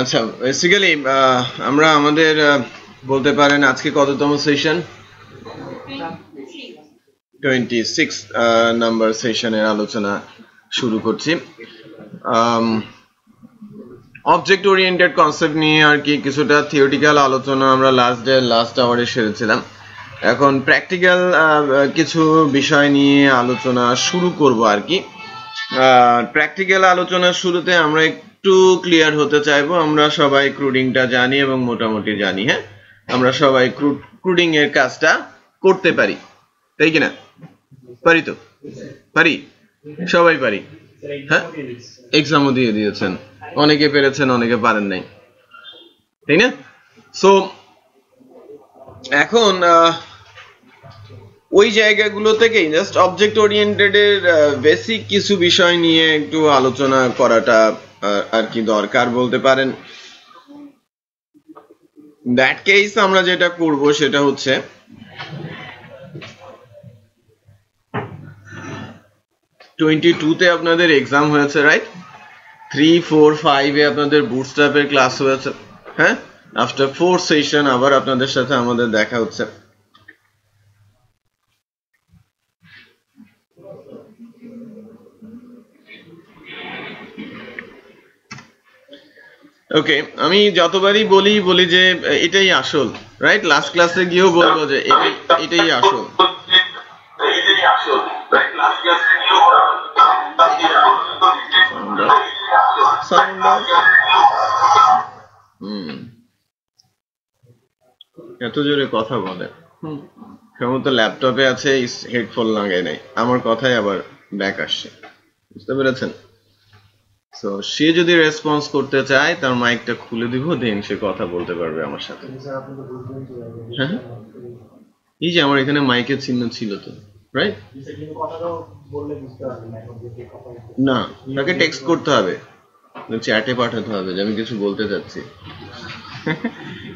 আচ্ছা, বেসিক্যালি আমরা আমাদের বলতে পারেন আজকে কততম সেশন? 26 নাম্বার সেশনের আলোচনা শুরু করছি। অবজেক্ট ওরিয়েন্টেড কনসেপ্ট নিয়ে আর কি কিছুটা থিওরিটিক্যাল আলোচনা আমরা লাস্ট আওয়ারে সেরেছিলাম। এখন প্র্যাকটিক্যাল কিছু বিষয় নিয়ে আলোচনা শুরু করব আর কি। প্র্যাকটিক্যাল আলোচনার শুরুতে আমরা একটু ক্লিয়ার হতে চাইবো। আমরা সবাই ক্রুডিংটা জানি এবং মোটামুটি জানি, হ্যাঁ, আমরা সবাই ক্রুডিং এর কাজটা করতে পারি, তাই কিনা? পারি তো? পারি, সবাই পারি, হ্যাঁ। এক্সামও দিয়ে দিয়েছেন, অনেকে পেরেছেন, অনেকে পারেন নাই, তাই না? সো এখন ওই জায়গাগুলো থেকেই জাস্ট অবজেক্ট ওরিয়েন্টেড এর বেসিক কিছু বিষয় নিয়ে একটু আলোচনা করাটা আর কি দরকার বলতে পারেন। দ্যাট কেস আমরা যেটা করব সেটা হচ্ছে তে আপনাদের এক্সাম হয়েছে, রাইট? 3, 4, 5 এ আপনাদের বুটস্ট্র্যাপের ক্লাস হয়েছে, হ্যাঁ। আফটার 4 সেশন আবার আপনাদের সাথে আমাদের দেখা হচ্ছে। ওকে, আমি যতবারই বলি যে এটাই আসল, রাইট? লাস্ট ক্লাসে গিয়েও বলবো যে এটাই আসল। এত জোরে কথা বলে, সম্ভবত ল্যাপটপে আছে, হেডফোন লাগাই নাই, আমার কথাই আবার ব্যাক আসছে, বুঝতে পেরেছেন? তো সে যদি রেসপন্স করতে চায় তার মাইকটা খুলে দিব, দেন সে কথা বলতে পারবে আমার সাথে। হ্যাঁ, এই যে আমার এখানে মাইকের চিহ্ন ছিল তো, রাইট? না, তাকে টেক্সট করতে হবে, চ্যাটে পাঠাতে হবে যে আমি কিছু বলতে চাচ্ছি,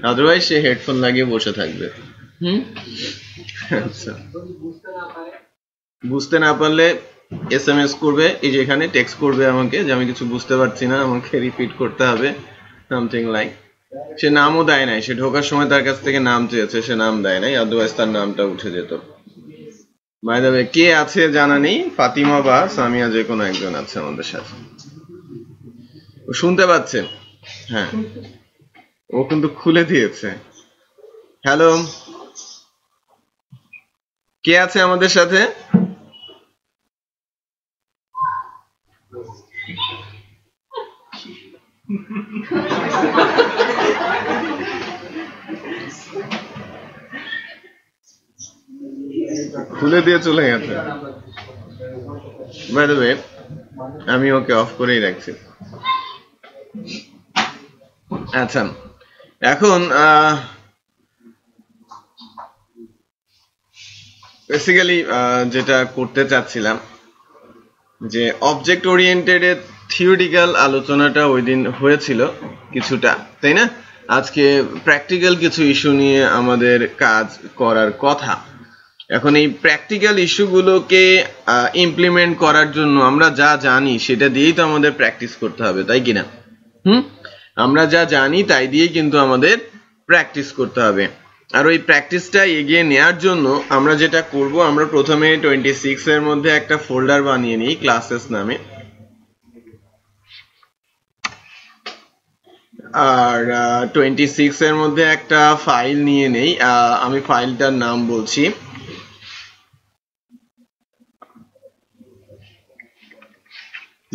আদারওয়াইজ সে হেডফোন লাগিয়ে বসে থাকবে। আচ্ছা, বুঝতে না পারলে এসএমএস করবে, এই যে এখানে টেক্সট করবে আমাকে যে আমি কিছু বুঝতে পারছি না, আমাকে রিপিট করতে হবে, সামথিং লাইক। সে নামও দেয় নাই, সে ঢোকার সময় তার কাছ থেকে নাম চেয়েছে, সে নাম দেয় নাই, আদারওয়াইজ তার নামটা উঠে যেত। বাই দ্য ওয়ে, কে আছে জানা নেই, ফাতিমা বা সামিয়া যে কোনো একজন আছে আমাদের সাথে। শুনতে পাচ্ছেন? হ্যাঁ, ও কিন্তু খুলে দিয়েছে। হ্যালো, কে আছে আমাদের সাথে? খুলে দিয়ে চলে গেছে। বাই দ্য ওয়ে, আমি ওকে অফ করেই রাখছি। আচ্ছা, এখন বেসিক্যালি যেটা করতে চাচ্ছিলাম যে অবজেক্ট ওরিয়েন্টেড এর থিওরিটিক্যাল আলোচনাটা ওই দিন হয়েছিল কিছুটা, তাই না? আজকে প্র্যাকটিক্যাল কিছু ইস্যু নিয়ে আমাদের কাজ করার কথা। এখন এই প্র্যাকটিক্যাল ইস্যুগুলোকে ইমপ্লিমেন্ট করার জন্য আমরা যা জানি সেটা দিয়েই তো আমাদের প্র্যাকটিস করতে হবে, তাই কিনা? আমরা যা জানি তাই দিয়েই কিন্তু আমাদের প্র্যাকটিস করতে হবে। আর ওই প্র্যাকটিসটা এগিয়ে নেওয়ার জন্য আমরা যেটা করব, আমরা প্রথমে 26 এর মধ্যে একটা ফোল্ডার বানিয়ে নিই ক্লাসেস নামে, আর 26 এর মধ্যে একটা ফাইল নিয়ে নেই। আমি ফাইলটার নাম বলছি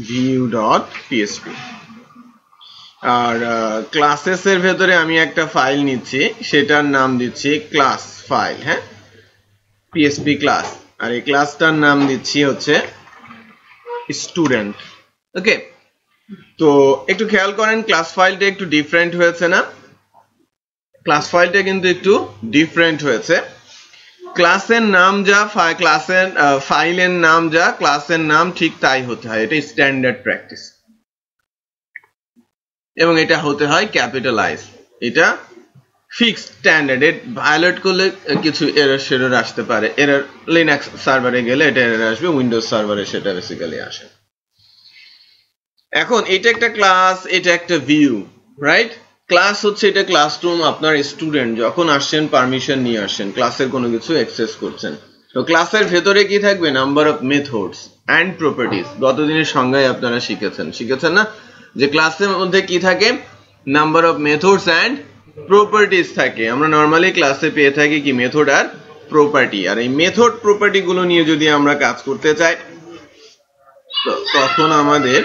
view.php, আর ক্লাসেস এর ভেতরে আমি একটা ফাইল নিচ্ছি, সেটার নাম দিচ্ছি ক্লাস ফাইল, হ্যাঁ, PHP ক্লাস, আর এই ক্লাসটার নাম দিচ্ছি হচ্ছে স্টুডেন্ট। ওকে, তো একটু খেয়াল করেন, ক্লাস ফাইলটা একটু ডিফারেন্ট হয়েছে না? ক্লাস ফাইলটা কিন্তু একটু ডিফারেন্ট হয়েছে। ক্লাসের নাম যা ক্লাসের ফাইলের নাম যা ক্লাসের নাম ঠিক তাই হতে হয়, এটা স্ট্যান্ডার্ড প্র্যাকটিস এবং এটা হতে হয় ক্যাপিটালাইজ, এটা ফিক্সড স্ট্যান্ডার্ড। এর ভায়োলেট করলে কিছু এরর শেরর আসতে পারে, এরর লিনাক্স সার্ভারে গেলে এটা এরর আসবে, উইন্ডোজ সার্ভারে সেটা বেসিক্যালি আসে। এখন এটা একটা ক্লাস, এটা একটা ভিউ, রাইট? ক্লাস হচ্ছে এটা ক্লাসরুম, আপনার স্টুডেন্ট যখন আসছেন পারমিশন নিয়ে আসছেন, ক্লাসের কোনো কিছু অ্যাক্সেস করছেন। তো ক্লাসের ভেতরে কি থাকবে? Number of methods and properties. গতদিনের সংজ্ঞায় আপনারা শিখেছেন না যে ক্লাসের মধ্যে কি থাকে? Number of methods and properties থাকে। আমরা নর্মালি ক্লাসে পেয়ে থাকি কি? মেথড আর প্রপার্টি। আর এই মেথড প্রপার্টি গুলো নিয়ে যদি আমরা কাজ করতে চাই তখন আমাদের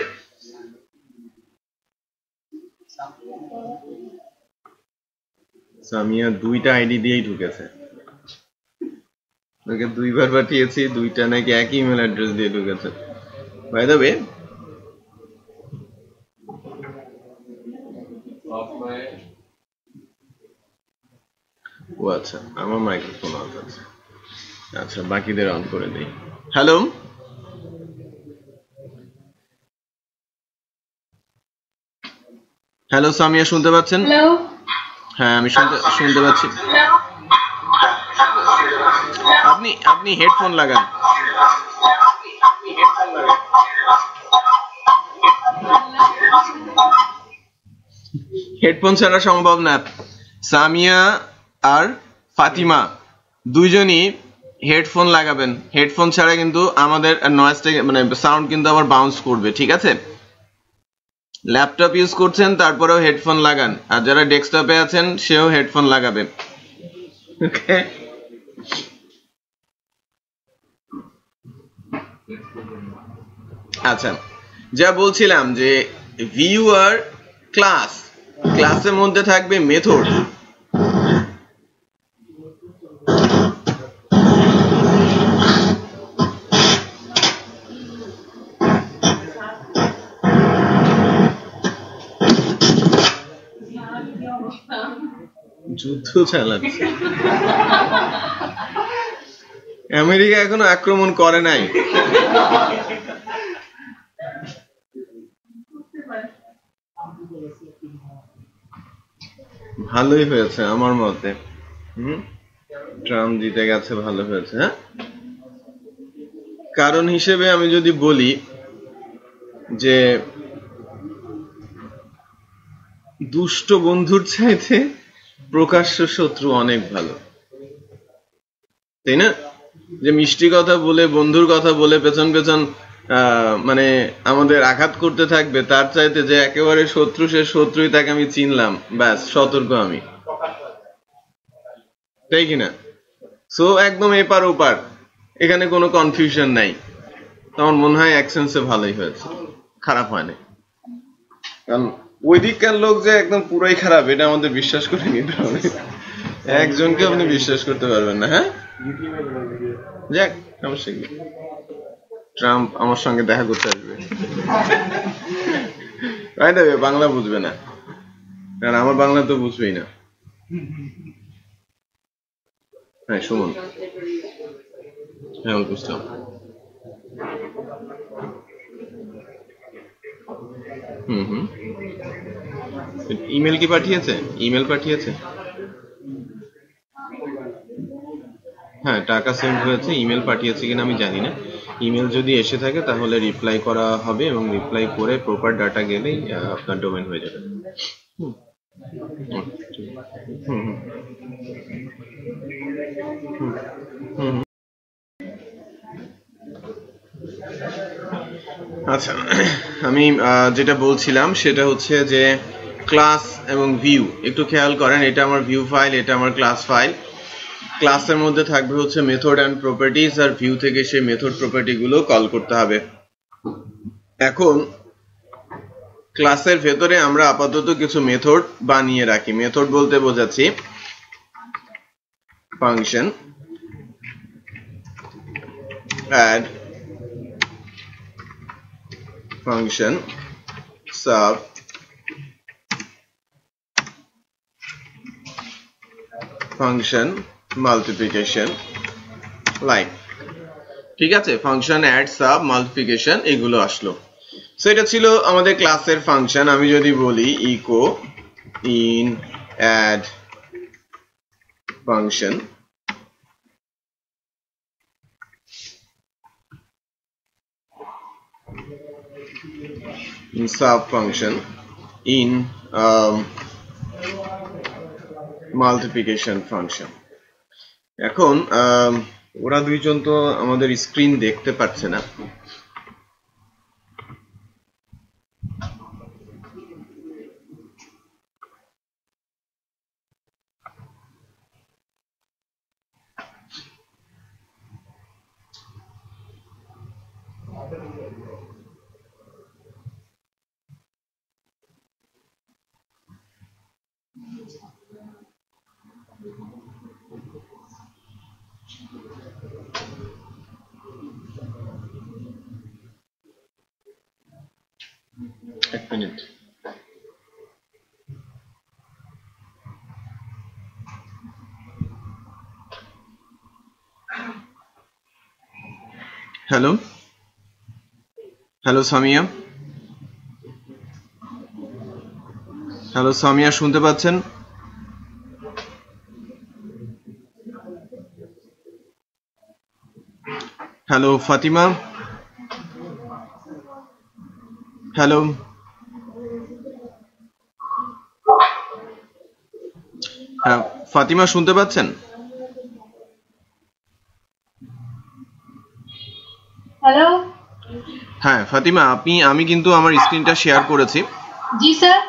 সামিয়া দুইটা আইডি দিয়েই ঢুকেছে, ওকে দুইবার পাঠিয়েছি, দুইটা নাকি একই ইমেল অ্যাড্রেস দিয়ে ঢুকেছে। বাই দ্য ওয়ে, ও আচ্ছা, আমার মাইক্রোফোন অফ আছে। আচ্ছা, বাকিদের অন করে দেই। হ্যালো, হ্যালো সামিয়া, শুনতে পাচ্ছেন? হ্যাঁ, আমি শুনতে পাচ্ছি। আপনি হেডফোন লাগান। হেডফোন ছাড়া সম্ভব না। সামিয়া আর ফাতিমা দুইজনই হেডফোন লাগাবেন, হেডফোন ছাড়া কিন্তু আমাদের নয়েজটা মানে সাউন্ড কিন্তু আবার বাউন্স করবে, ঠিক আছে? ল্যাপটপ ইউজ করছেন তারপরেও হেডফোন লাগান, আর যারা ডেস্কটপে আছেন সেও হেডফোন লাগাবে। ওকে, আচ্ছা, যা বলছিলাম যে ভিউ আর ক্লাস, ক্লাসের মধ্যে থাকবে মেথড, যুদ্ধ চালাচ্ছে। আমেরিকা এখনো আক্রমণ করে নাই। ভালোই হয়েছে আমার মতে, ট্রাম্প জিতে গেছে, ভালো হয়েছে। হ্যাঁ, কারণ হিসেবে আমি যদি বলি যে দুষ্ট বন্ধুর চাইতে প্রকাশ্য শত্রু অনেক ভালো, তাই না? যে মিষ্টি কথা বলে, বন্ধুর কথা বলে পেছন পেছন মানে আমাদের আঘাত করতে থাকবে, তার চাইতে যে একেবারে শত্রু, সে শত্রুই, তাকে আমি চিনলাম, ব্যাস সতর্ক আমি, তাই কিনা? সো একদম এপার ওপার, এখানে কোনো কনফিউশন নাই। আমার মনে হয় অ্যাকসেন্সে ভালোই হয়েছে, খারাপ হয়নি। কারণ ওই দিককার লোক যে একদম পুরাই খারাপ এটা আমাদের বিশ্বাস করে নিতে হবে, একজনকে আপনি বিশ্বাস করতে পারবেন না। হ্যাঁ, যাক, সমস্যা কি? ট্রাম্প আমার সঙ্গে দেখা করতে আসবে, বাংলা বুঝবে না, কারণ আমার বাংলা তো বুঝবেই না। হ্যাঁ, সুমন, হ্যাঁ বুঝতাম। ইমেল কি পাঠিয়েছে? ইমেল পাঠিয়েছে, হ্যাঁ, টাকা সেন্ড হয়েছে। ইমেল পাঠিয়েছে কিনা আমি জানি না। ইমেল যদি এসে থাকে তাহলে রিপ্লাই করা হবে, এবং রিপ্লাই করে প্রপার ডাটা গেলেই আপনার ডোমেন হয়ে যাবে। আচ্ছা, আমি যেটা বলছিলাম সেটা হচ্ছে যে ক্লাস এবং ভিউ, একটু খেয়াল করেন, এটা আমার ভিউ ফাইল, এটা আমার ক্লাস ফাইল। ক্লাসের মধ্যে থাকবে হচ্ছে মেথড অ্যান্ড প্রপার্টিজ, আর ভিউ থেকে সেই মেথড প্রপার্টি গুলো কল করতে হবে। এখন ক্লাসের ভেতরে আমরা আপাতত কিছু মেথড বানিয়ে রাখি। মেথড বলতে বোঝাচ্ছি function, add, function sub, function multiplication, like, ঠিক আছে, ফাংশন অ্যাড, সাব, মাল্টিপ্লিকেশন এগুলো আসলো। সো এটা ছিল আমাদের ক্লাসের ফাংশন। আমি যদি বলি echo in add function in sub function in multiplication function। এখন ওরা দুইজন তো আমাদের স্ক্রিন দেখতে পাচ্ছে না, এক minute. Hello hello Samia, hello Samia, শুনতে পাচ্ছেন? হ্যালো ফাতিমা, হ্যালো, হ্যাঁ ফাতিমা শুনতে পাচ্ছেন? হ্যালো, হ্যাঁ ফাতিমা, আমি কিন্তু আমার স্ক্রিনটা শেয়ার করেছি। জি স্যার।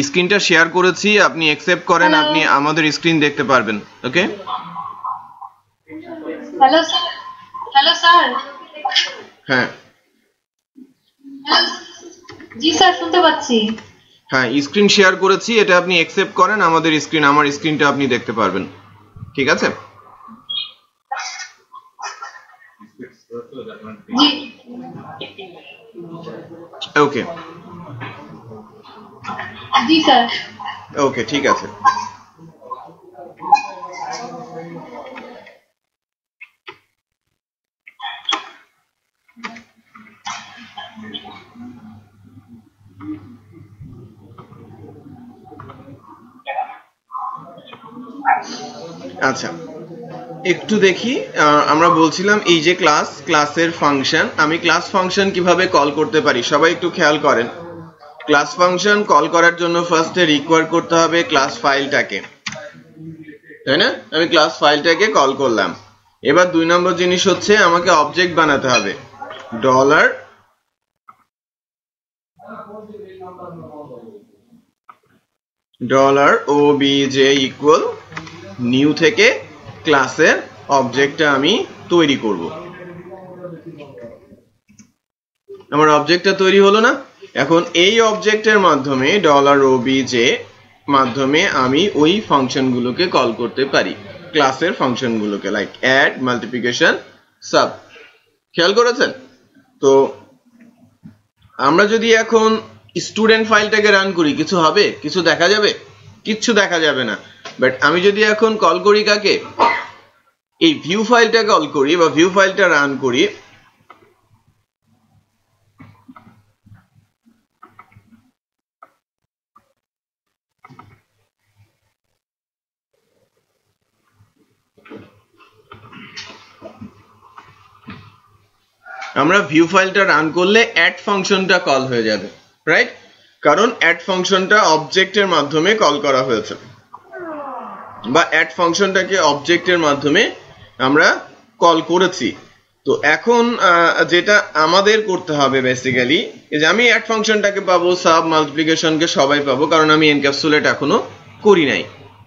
স্ক্রিনটা শেয়ার করেছি, আপনি অ্যাকসেপ্ট করেন, আপনি আমাদের স্ক্রিন দেখতে পারবেন। ওকে, হ্যালো স্যার। Hello sir. হ্যাঁ জি স্যার, শুনতে পাচ্ছি। হ্যাঁ স্ক্রিন শেয়ার করেছি, এটা আপনি অ্যাকসেপ্ট করেন, আমাদের স্ক্রিন, আমার স্ক্রিনটা আপনি দেখতে পারবেন। ঠিক আছে, জি ওকে জি স্যার। ওকে ঠিক আছে। আচ্ছা একটু দেখি, আমরা বলছিলাম এই যে ক্লাসের ফাংশন, আমি ক্লাস ফাংশন কিভাবে কল করতে পারি সবাই একটু খেয়াল করেন। ক্লাস ফাংশন কল করার জন্য ফার্স্টে রিকোয়ার করতে হবে ক্লাস ফাইলটাকে, তাই না? আমি ক্লাস ফাইলটাকে কল করলাম। এবার 2 নম্বর জিনিস হচ্ছে আমাকে অবজেক্ট বানাতে হবে, ডলার obj ইকুয়াল নিউ থেকে ক্লাসের অবজেক্টটা আমি তৈরি করব। আমার অবজেক্টটা তৈরি হলো না? এখন এই অবজেক্টের মাধ্যমে $obj মাধ্যমে আমি ওই ফাংশনগুলোকে কল করতে পারি, ক্লাসের ফাংশনগুলোকে, লাইক অ্যাড, মাল্টিপ্লিকেশন, সাব। খেয়াল করেছেন? তো আমরা যদি এখন স্টুডেন্ট ফাইলটাকে রান করি কিছু হবে? কিছু দেখা যাবে? কিচ্ছু দেখা যাবে না। বাট আমি যদি এখন কল করি কাকে, এই ভিউ ফাইলটা কল করি বা ভিউ ফাইলটা রান করি, আমরা ভিউ ফাইলটা রান করলে অ্যাড ফাংশনটা কল হয়ে যাবে, রাইট? কারণ অ্যাড ফাংশনটা অবজেক্টের মাধ্যমে কল করা হয়েছে, বা অ্যাড ফাংশনটাকে অবজেক্টের মাধ্যমে আমরা কল করেছি। তো এখন যেটা আমাদের করতে হবে বেসিক্যালি, যে আমি অ্যাড ফাংশনটাকে পাবো, সাব মাল্টিপ্লিকেশনকে সবাই পাবো, কারণ আমি এনক্যাপসুলেট এখনো করি নাই,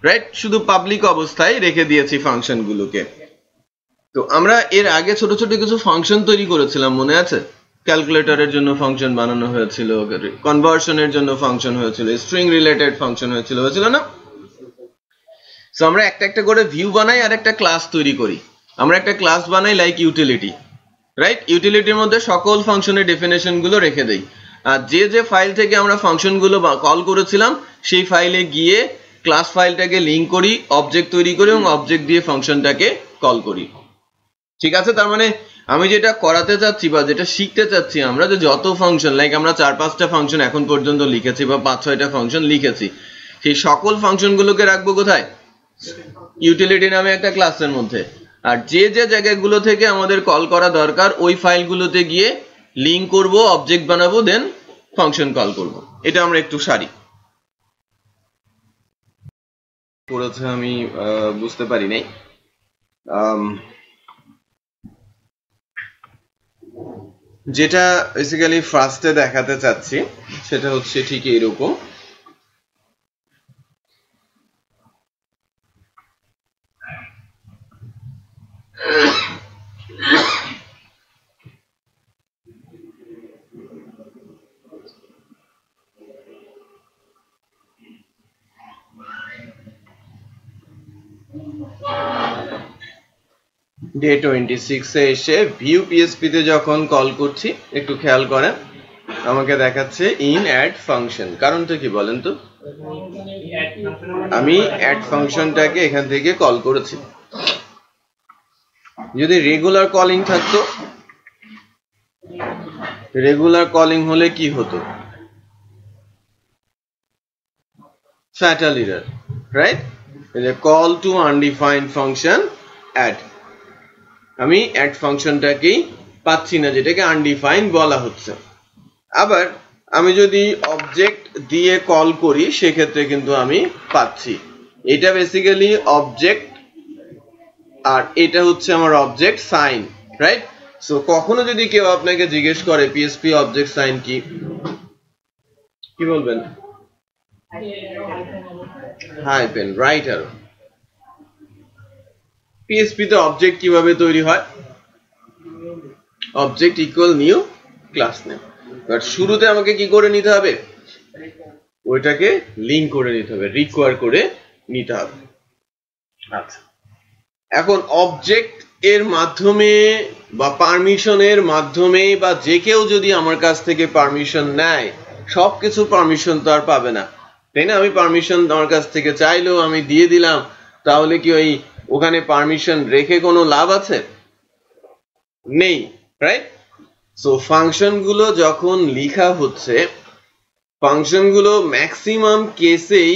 রাইট? শুধু পাবলিক অবস্থায় রেখে দিয়েছি ফাংশনগুলোকে। তো আমরা এর আগে ছোট ছোট কিছু ফাংশন তৈরি করেছিলাম, মনে আছে? ক্যালকুলেটরের জন্য ফাংশন বানানো হয়েছিল, কনভার্সনের জন্য ফাংশন হয়েছিল, স্ট্রিং রিলেটেড ফাংশন হয়েছিল না? সো আমরা একটা একটা করে ভিউ বানাই আর একটা ক্লাস তৈরি করি। আমরা একটা ক্লাস বানাই লাইক ইউটিলিটি, রাইট? ইউটিলিটির মধ্যে সকল ফাংশনের ডেফিনেশন গুলো রেখে দেই, আর যে ফাইল থেকে আমরা ফাংশন গুলো কল করেছিলাম সেই ফাইলে গিয়ে ক্লাস ফাইলটাকে লিঙ্ক করি, অবজেক্ট তৈরি করি এবং অবজেক্ট দিয়ে ফাংশনটাকে কল করি। ঠিক আছে, তার মানে আমি যেটা করাতে চাচ্ছি বা যেটা শিখতে চাচ্ছি আমরা, যে যত ফাংশন, লাইক আমরা 4-5টা ফাংশন এখন পর্যন্ত লিখেছি বা 5-6টা ফাংশন লিখেছি, সেই সকল ফাংশন গুলোকে রাখবো কোথায়? ইউটিলিটি নামে একটা ক্লাসের মধ্যে। আর যে যে জায়গাগুলো থেকে আমাদের কল করা দরকার ওই ফাইলগুলোতে গিয়ে লিঙ্ক করব, অবজেক্ট বানাবো, দেন ফাংশন কল করব। এটা আমরা একটু সারি করেছে আমি বুঝতে পারি নাই। যেটা বেসিক্যালি ফার্স্টে দেখাতে চাচ্ছি সেটা হচ্ছে ঠিক এরকম। ডে 26 এ এসে ভিউ পিএসপি তে যখন কল করছি, একটু খেয়াল করেন আমাকে দেখাচ্ছে ইন অ্যাড ফাংশন। কারণটা কি বলেন তো? আমি অ্যাড ফাংশনটাকে এখান থেকে কল করেছি। যদি রেগুলার কলিং থাকতো, রেগুলার কলিং হলে কি হতো? Fatal error, right? Call to undefined function add, আমি অ্যাড ফাংশনটাকেই পাচ্ছি না, যেটাকে আনডিফাইন্ড বলা হচ্ছে। আবার আমি যদি অবজেক্ট দিয়ে কল করি সেক্ষেত্রে কিন্তু আমি পাচ্ছি। এটা বেসিক্যালি অবজেক্ট আর এটা হচ্ছে আমার অবজেক্ট সাইন, রাইট? সো কখনো যদি কেউ আপনাকে জিজ্ঞেস করে পিএসপি অবজেক্ট সাইন কি, কি বলবেন? Hyphen, right arrow. পিএসপি তে অবজেক্ট কিভাবে তৈরি হয়? Object equal new class name. But শুরুতে আমাকে কি করে নিতে হবে? ওইটাকে লিংক করে নিতে হবে, রিকোয়ার করে নিতে হবে। আচ্ছা, এখন অবজেক্ট এর মাধ্যমে বা পারমিশনের মাধ্যমে বা যে কেউ যদি আমার কাছ থেকে পারমিশন নেয়, সবকিছু পারমিশন তো আর পাবে না, তাই না? আমি পারমিশন আমার কাছ থেকে চাইলেও আমি দিয়ে দিলাম, তাহলে কি ওই ওখানে পারমিশন রেখে কোনো লাভ আছে? নেই, রাইট? সো ফাংশন গুলো যখন লেখা হচ্ছে, ফাংশন গুলো ম্যাক্সিমাম কেসেই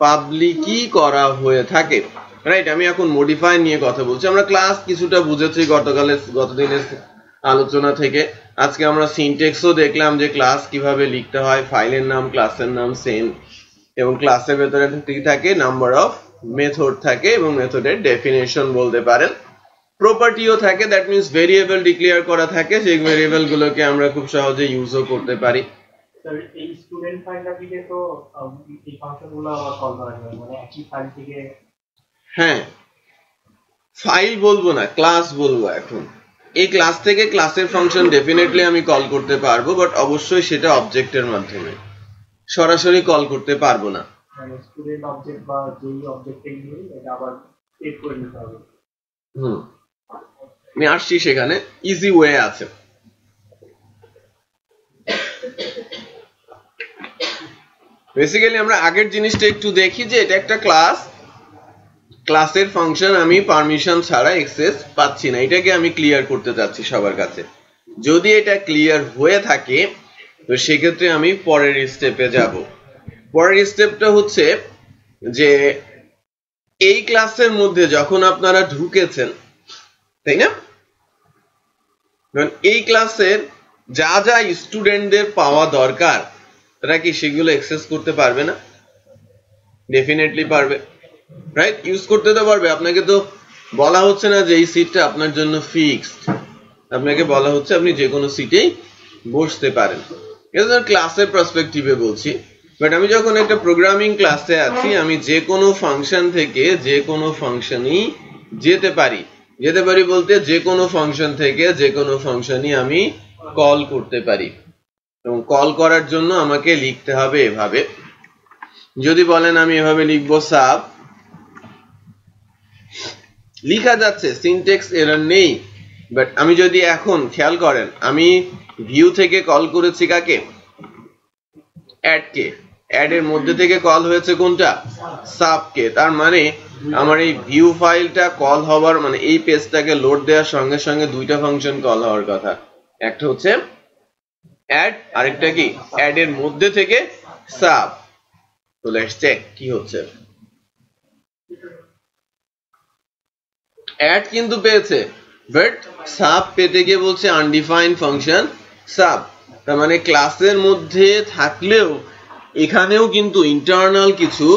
পাবলিকই করা হয়ে থাকে, রাইট? আমি এখন মডিফাই নিয়ে কথা বলছি। আমরা ক্লাস কিছুটা বুঝেছি গতদিনের আলোচনা থেকে। আজকে আমরা সিনট্যাক্সও দেখলাম যে ক্লাস কিভাবে লিখতে হয়, ফাইলের নাম ক্লাসের নাম সেম, এবং ক্লাসের ভেতরে থাকে নাম্বার অফ মেথড থাকে এবং মেথডের ডেফিনেশন বলতে পারেন। প্রপার্টিও থাকে, দ্যাট মিন্স ভেরিয়েবল ডিক্লেয়ার করা থাকে, সেই ভেরিয়েবল গুলোকে আমরা খুব সহজে ইউজও করতে পারি। স্যার এই স্টুডেন্ট ফাইলটা থেকে তো এই ফাংশনগুলো আবার কল করা যায়, মানে একই ফাইল থেকে। হ্যাঁ, ফাইল বলবো না, ক্লাস বলবো এখন। এই ক্লাস থেকে ক্লাসের ফাংশন ডেফিনেটলি আমি কল করতে পারবো, বাট অবশ্যই সেটা অবজেক্টের মাধ্যমে, সরাসরি কল করতে পারবো না। মানে স্টুডেন্ট অবজেক্ট বা যেই অবজেক্টে নিয়ে এটা আবার সেট করে নিতে হবে। আমি আসছি সেখানে, ইজি ওয়ে আছে। বেসিক্যালি আমরা আগের জিনিসটা একটু দেখি যে এটা একটা ক্লাস, ক্লাসের ফাংশন আমি পারমিশন ছাড়া অ্যাক্সেস পাচ্ছি না, এটাকে আমি ক্লিয়ার করতে চাচ্ছি সবার কাছে। যদি এটা ক্লিয়ার হয়ে থাকে তো সেক্ষেত্রে আমি পরের স্টেপে যাব। পরের স্টেপটা হচ্ছে যে এই ক্লাসের মধ্যে যখন আপনারা ঢুকেছেন, তাই না, এই ক্লাসের যা যা স্টুডেন্টদের পাওয়া দরকার তারা কি সেগুলো অ্যাক্সেস করতে পারবে না? ডেফিনেটলি পারবে, রাইট? ইউজ করতে তো পারবে। আপনাকে তো বলা হচ্ছে না যে এই সিটটা আপনার জন্য ফিক্সড, আপনাকে বলা হচ্ছে আপনি যে কোনো সিটেই বসতে পারেন। এটা ক্লাসের পার্সপেক্টিভে বলছি, বাট আমি যখন একটা প্রোগ্রামিং ক্লাসে আছি, আমি যে কোনো ফাংশন থেকে যে কোনো ফাংশনই যেতে পারি বলতে যে কোনো ফাংশন থেকে যে কোনো ফাংশনই আমি কল করতে পারি। এবং কল করার জন্য আমাকে লিখতে হবে এভাবে। যদি বলেন আমি এভাবে লিখবো সাব, লিখা যাচ্ছে, সিনট্যাক্স এরর নেই। বাট আমি যদি এখন খেয়াল করেন, আমি ভিউ থেকে কল করেছি কাকে? অ্যাড কে। অ্যাড এর মধ্যে থেকে কল হয়েছে কোনটা? সাব কে। তার মানে আমার এই ভিউ ফাইলটা কল হওয়ার মানে এই পেজটাকে লোড দেওয়ার সঙ্গে সঙ্গে দুইটা ফাংশন কল হওয়ার কথা। একটা হচ্ছে অ্যাড, আরেকটা কি অ্যাড এর মধ্যে থেকে সাব। তো লেটস চেক কি হচ্ছে। অ্যাড কিন্তু পেয়েছে, বাট সাব পেতে গিয়ে বলছে আনডিফাইন্ড ফাংশন সাব। তার মানে ক্লাসের মধ্যে থাকলেও এখানেও কিন্তু ইন্টারনাল কিছু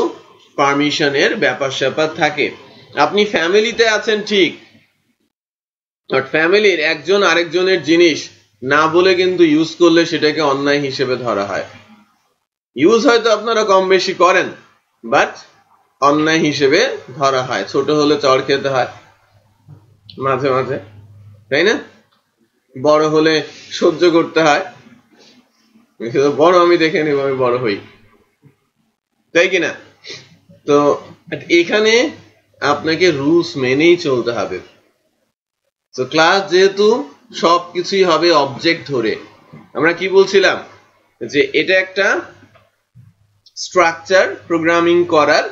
পারমিশনের ব্যাপার স্যাপার থাকে। আপনি ফ্যামিলিতে আছেন ঠিক, বাট ফ্যামিলির একজন আরেকজনের জিনিস না বলে কিন্তু ইউজ করলে সেটাকে অন্যায় হিসেবে ধরা হয়। ইউজ হয়তো আপনারা কম বেশি করেন, বাট অন্যায় হিসেবে ধরা হয়। ছোট হলে চড় খেতে হয় মাঝে মাঝে, তাই না? বড় হলে সহ্য করতে হয়। বড় আমি দেখে নিব, আমি বড় হই, তাই কিনা? তো এখানে আপনাকে রুলস মেনেই চলতে হবে। তো ক্লাস যেহেতু সবকিছুই হবে অবজেক্ট ধরে, আমরা কি বলছিলাম যে এটা একটা স্ট্রাকচার প্রোগ্রামিং করার,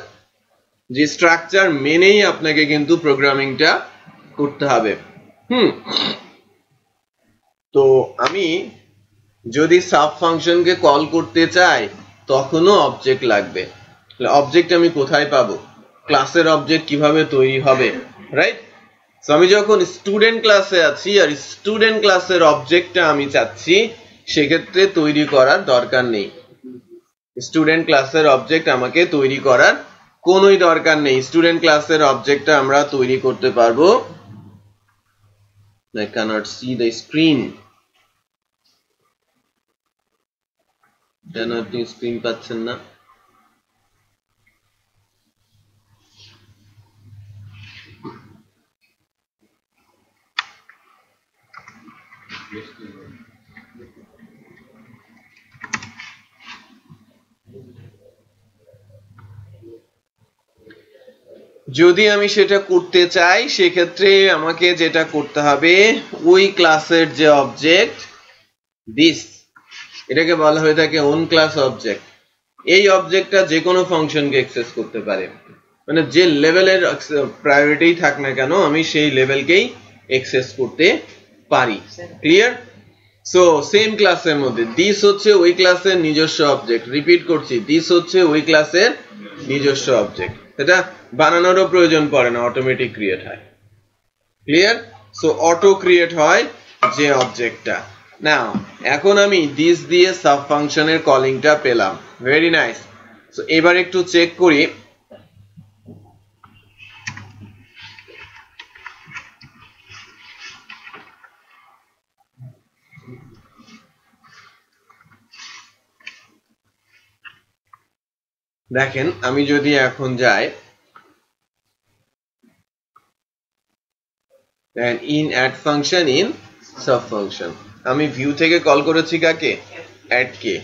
যে স্ট্রাকচার মেনেই আপনাকে কিন্তু প্রোগ্রামিংটা করতে হবে। তো আমি যদি সাব ফাংশনকে কল করতে চাই তখনও অবজেক্ট লাগবে। অবজেক্ট আমি কোথায় পাবো? ক্লাসের অবজেক্ট কিভাবে তৈরি হবে, রাইট? সো আমি যখন স্টুডেন্ট ক্লাসে আছি আর স্টুডেন্ট ক্লাসের অবজেক্টটা আমি চাচ্ছি, সেক্ষেত্রে তৈরি করার দরকার নেই। স্টুডেন্ট ক্লাসের অবজেক্ট আমাকে তৈরি করার কোনোই দরকার নেই। স্টুডেন্ট ক্লাসের অবজেক্টটা আমরা তৈরি করতে পারবো। I cannot see the screen. কেন আপনি স্ক্রিন পাচ্ছেন না? যদি আমি সেটা করতে চাই সেক্ষেত্রে আমাকে যেটা করতে হবে, ওই ক্লাসের যে অবজেক্ট দিস, এটাকে বলা হয়ে থাকে ওন ক্লাস অবজেক্ট। এই অবজেক্টটা যে কোনো ফাংশনকে অ্যাক্সেস করতে পারে, মানে যে লেভেলের প্রায়োরিটি থাক না কেন আমি সেই লেভেলকেই অ্যাক্সেস করতে পারি। ক্লিয়ার? সো সেম ক্লাসের মধ্যে দিস হচ্ছে ওই ক্লাসের নিজস্ব অবজেক্ট। রিপিট করছি, দিস হচ্ছে ওই ক্লাসের নিজস্ব অবজেক্ট। এটা বানানোরও প্রয়োজন পড়ে না, অটোমেটিক ক্রিয়েট হয়। ক্লিয়ার? সো অটো ক্রিয়েট হয় যে অবজেক্টটা। নাও এখন আমি দিস দিয়ে সাব ফাংশনের কলিংটা পেলাম। Very nice. সো এবার একটু চেক করি। দেখেন আমি যদি এখন যাই in add function in sub function, আমি ভিউ থেকে কল করেছি কাকে? add কে।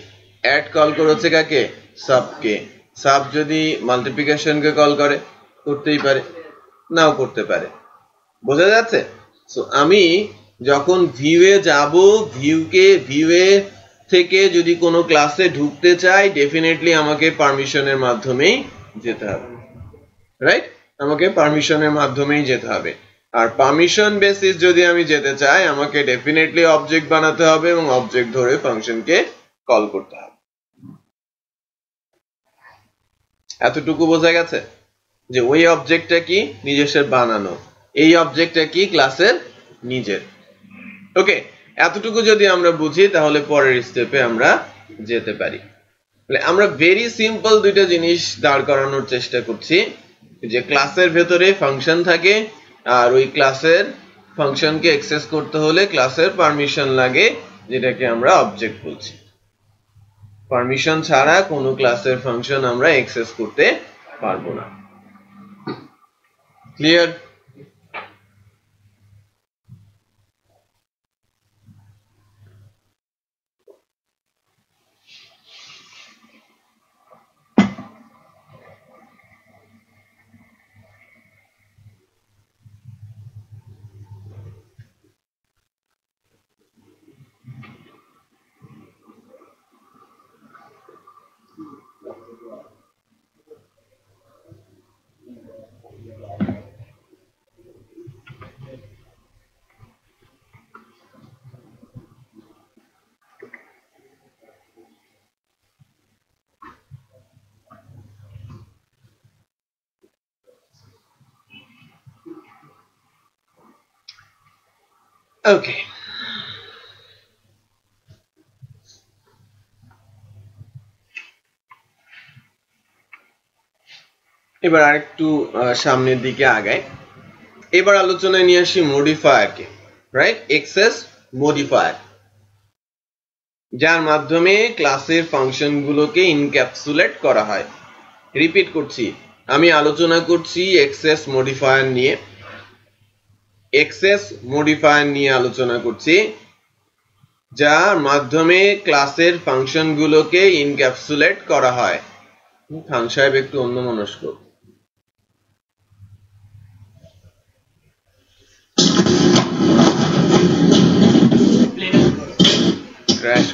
add কল করেছে কাকে? sub কে। sub যদি মাল্টিপ্লিকেশন কে কল করে, করতেই পারে, নাও করতে পারে। বোঝা যাচ্ছে? সো আমি যখন ভিউয়ে যাব, ভিউয়ে থেকে যদি কোনো ক্লাসে ঢুকতে চাই, ডেফিনেটলি আমাকে পারমিশনের মাধ্যমেই যেতে হবে, রাইট? আমাকে পারমিশনের মাধ্যমেই যেতে হবে। আর পারমিশন বেসিস যদি আমি যেতে চাই, আমাকে ডেফিনেটলি অবজেক্ট বানাতে হবে এবং অবজেক্ট ধরে ফাংশনকে কল করতে হবে। এতটুকু বোঝা গেছে যে ওই অবজেক্টটা কি? নিজস্ব বানানো। এই অবজেক্টটা কি? ক্লাসের নিজের। ওকে, এতটুকু যদি আমরা বুঝি তাহলে পরের স্টেপে আমরা যেতে পারি। আমরা ভেরি সিম্পল দুইটা জিনিস দাঁড় করানোর চেষ্টা করছি, যে ক্লাসের ভেতরে ফাংশন থাকে আর ওই ক্লাসের ফাংশনকে অ্যাক্সেস করতে হলে ক্লাসের পারমিশন লাগে, যেটাকে আমরা অবজেক্ট বলছি। পারমিশন ছাড়া কোনো ক্লাসের ফাংশন আমরা অ্যাক্সেস করতে পারবো না। ক্লিয়ার? ওকে, এবার আরেকটু সামনের দিকে আগায়। এবার আলোচনায় নিয়ে আসি মডিফায়ারকে, রাইট? এক্সেস মডিফায়ার, যার মাধ্যমে ক্লাসের ফাংশনগুলোকে ইনক্যাপসুলেট করা হয়। রিপিট করছি, আমি আলোচনা করছি এক্সেস মডিফায়ার নিয়ে। এক্সেস মডিফায়ার নিয়ে আলোচনা করছি, যার মাধ্যমে ক্লাসের ফাংশনগুলোকে ইনক্যাপসুলেট করা হয়। খান সাহেব একটু অন্যমনস্ক। ক্র্যাশ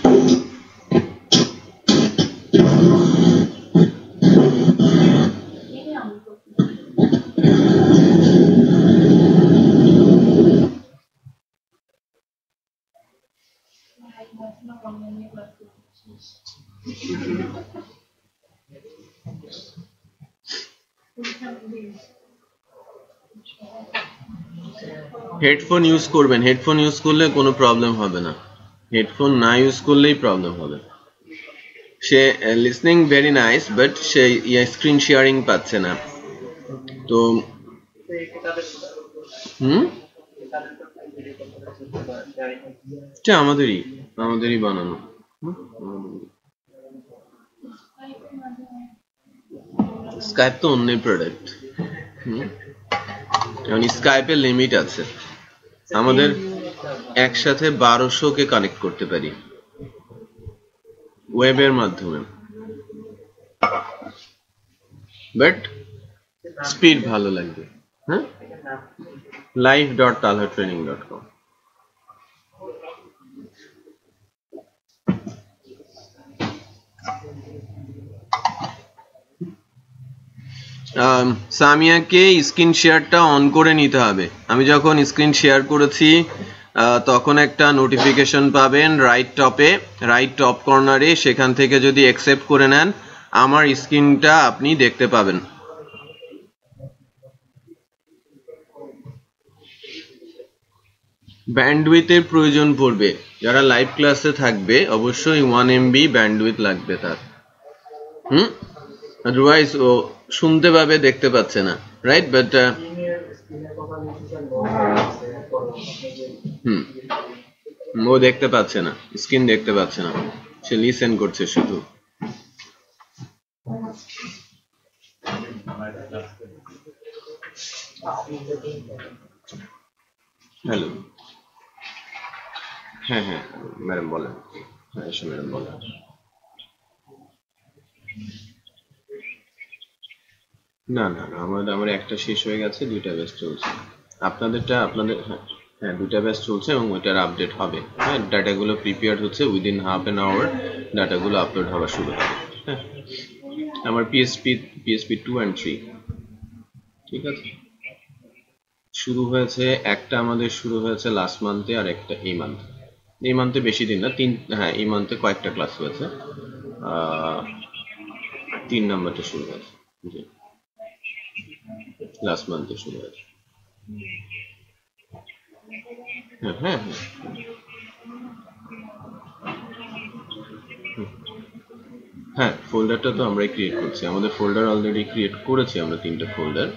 হেডফোন ইউজ করবেন, হেডফোন ইউজ করলে কোনো প্রবলেম হবে না, হেডফোন না ইউজ করলেই প্রবলেম হবে। সে লিসনিং ভেরি নাইস, বাট সে স্ক্রিন শেয়ারিং পাচ্ছে না। তো আমাদেরই বানানো। স্কাইপ তো অন্যের প্রোডাক্ট। কারণ স্কাইপের লিমিট আছে, আমাদের একসাথে 1200 কে কানেক্ট করতে পারি ওয়েবের মাধ্যমে, বাট স্পিড ভালো লাগবে। হ্যাঁ, live.talhatraining.com। সামিয়াকে স্ক্রিন শেয়ারটা অন করে নিতে হবে। আমি যখন স্ক্রিন শেয়ার করেছি তখন একটা নোটিফিকেশন পাবেন রাইট টপ কর্নারে, সেখান থেকে যদি অ্যাকসেপ্ট করে নেন আমার স্ক্রিনটা আপনি দেখতে পাবেন। ব্যান্ডউইথের প্রয়োজন পড়বে, যারা লাইভ ক্লাসে থাকবে অবশ্যই 1 MB ব্যান্ডউইথ লাগবে তার। আদারওয়াইজ ও শুনতে পাবে, দেখতে পাচ্ছে না, রাইট? বাট ও দেখতে পাচ্ছে না, স্ক্রিন দেখতে পাচ্ছে না, সে লিসেন করছে শুধু। হ্যালো, হ্যাঁ হ্যাঁ ম্যাডাম বলেন। হ্যাঁ এসো ম্যাডাম বলেন। না না না, আমার একটা শেষ হয়ে গেছে, দুইটা ব্যাচ চলছে। আপনাদের হ্যাঁ দুইটা ব্যাচ চলছে এবং ওইটার আপডেট হবে। হ্যাঁ, ডাটাগুলো প্রিপেয়ার হচ্ছে, উইদিন হাফ অ্যান আওয়ার ডাটাগুলো আপলোড হওয়া শুরু হবে। হ্যাঁ, আমার PSP 2 and 3 ঠিক আছে। শুরু হয়েছে একটা, আমাদের শুরু হয়েছে লাস্ট মান্থে, আর একটা এই মান্থে বেশি দিন না, হ্যাঁ এই মান্থে কয়েকটা ক্লাস হয়েছে। 3 নাম্বারটা শুরু হয়েছে, জি লাস্ট মান্থে শুরু হয়েছে। হ্যাঁ হ্যাঁ হ্যাঁ, হ্যাঁ ফোল্ডারটা তো আমরাই ক্রিয়েট করছি, আমাদের ফোল্ডার অলরেডি ক্রিয়েট করেছি আমরা 3টা ফোল্ডার,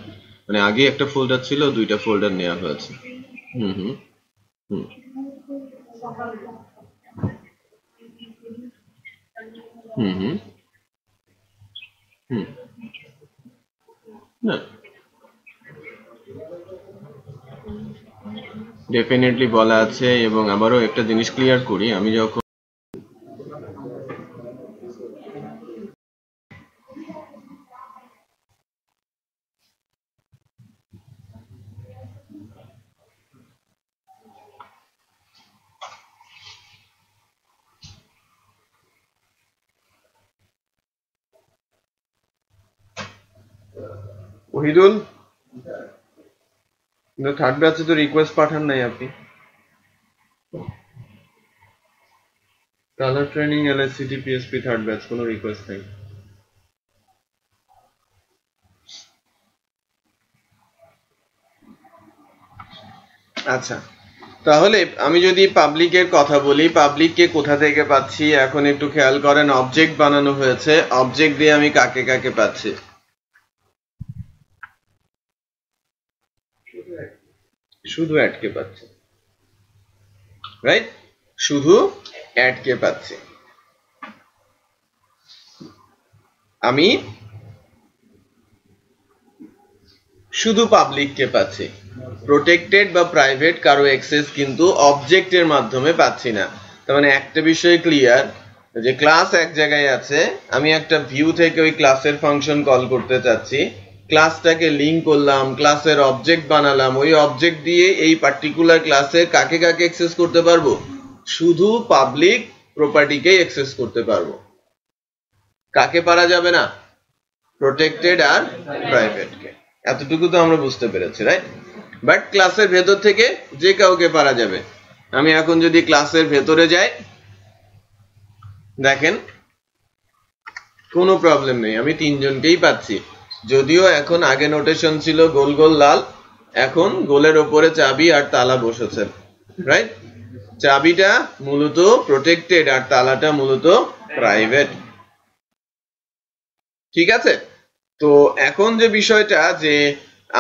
মানে আগে একটা ফোল্ডার ছিল, 2টা ফোল্ডার নেওয়া হয়েছে। হুম হুম হুম হুম হুম হুম না ডেফিনেটলি বলা আছে। এবং আবারও একটা জিনিস ক্লিয়ার করি, আমি যখন ওহিদুল থার্ড ব্যাচে তো রিকোয়েস্ট পাঠান নাই আপনি। Colour training LSCT PSP third batch কোনো রিকোয়েস্ট নাই। আচ্ছা, তাহলে আমি যদি পাবলিকের কথা বলি, পাবলিককে কোথা থেকে পাচ্ছি এখন একটু খেয়াল করেন। অবজেক্ট বানানো হয়েছে, অবজেক্ট দিয়ে আমি কাকে কাকে পাচ্ছি? শুধু অ্যাডকে পাচ্ছি, রাইট? শুধু অ্যাডকে পাচ্ছি। আমি শুধু পাবলিককে পাচ্ছি, প্রোটেক্টেড বা প্রাইভেট কারো অ্যাক্সেস কিন্তু অবজেক্টের মাধ্যমে পাচ্ছি না। তার মানে একটা বিষয় ক্লিয়ার, যে ক্লাস এক জায়গায় আছে, আমি একটা ভিউ থেকে ওই ক্লাসের ফাংশন কল করতে চাচ্ছি, ক্লাসটাকে লিংক করলাম, ক্লাসের অবজেক্ট বানালাম, ওই অবজেক্ট দিয়ে এই পার্টিকুলার ক্লাসে কাকে কাকে অ্যাক্সেস করতে পারবো? শুধু পাবলিক প্রপার্টিকেই অ্যাক্সেস করতে পারবো। কাকে পারা যাবে না? প্রোটেক্টেড আর প্রাইভেটকে। এতটুকু তো আমরা বুঝতে পেরেছি, রাইট? বাট ক্লাসের ভেতর থেকে যে কাউকে পারা যাবে। আমি এখন যদি ক্লাসের ভেতরে যাই, দেখেন কোনো প্রবলেম নেই, আমি তিনজনকেই পাচ্ছি। যদিও এখন আগে নোটেশন ছিল গোল গোল লাল, এখন গোলের ওপরে চাবি আর তালা বসেছে, রাইট? চাবিটা মূলত প্রোটেক্টেড আর তালাটা মূলত প্রাইভেট। ঠিক আছে? তো এখন যে বিষয়টা, যে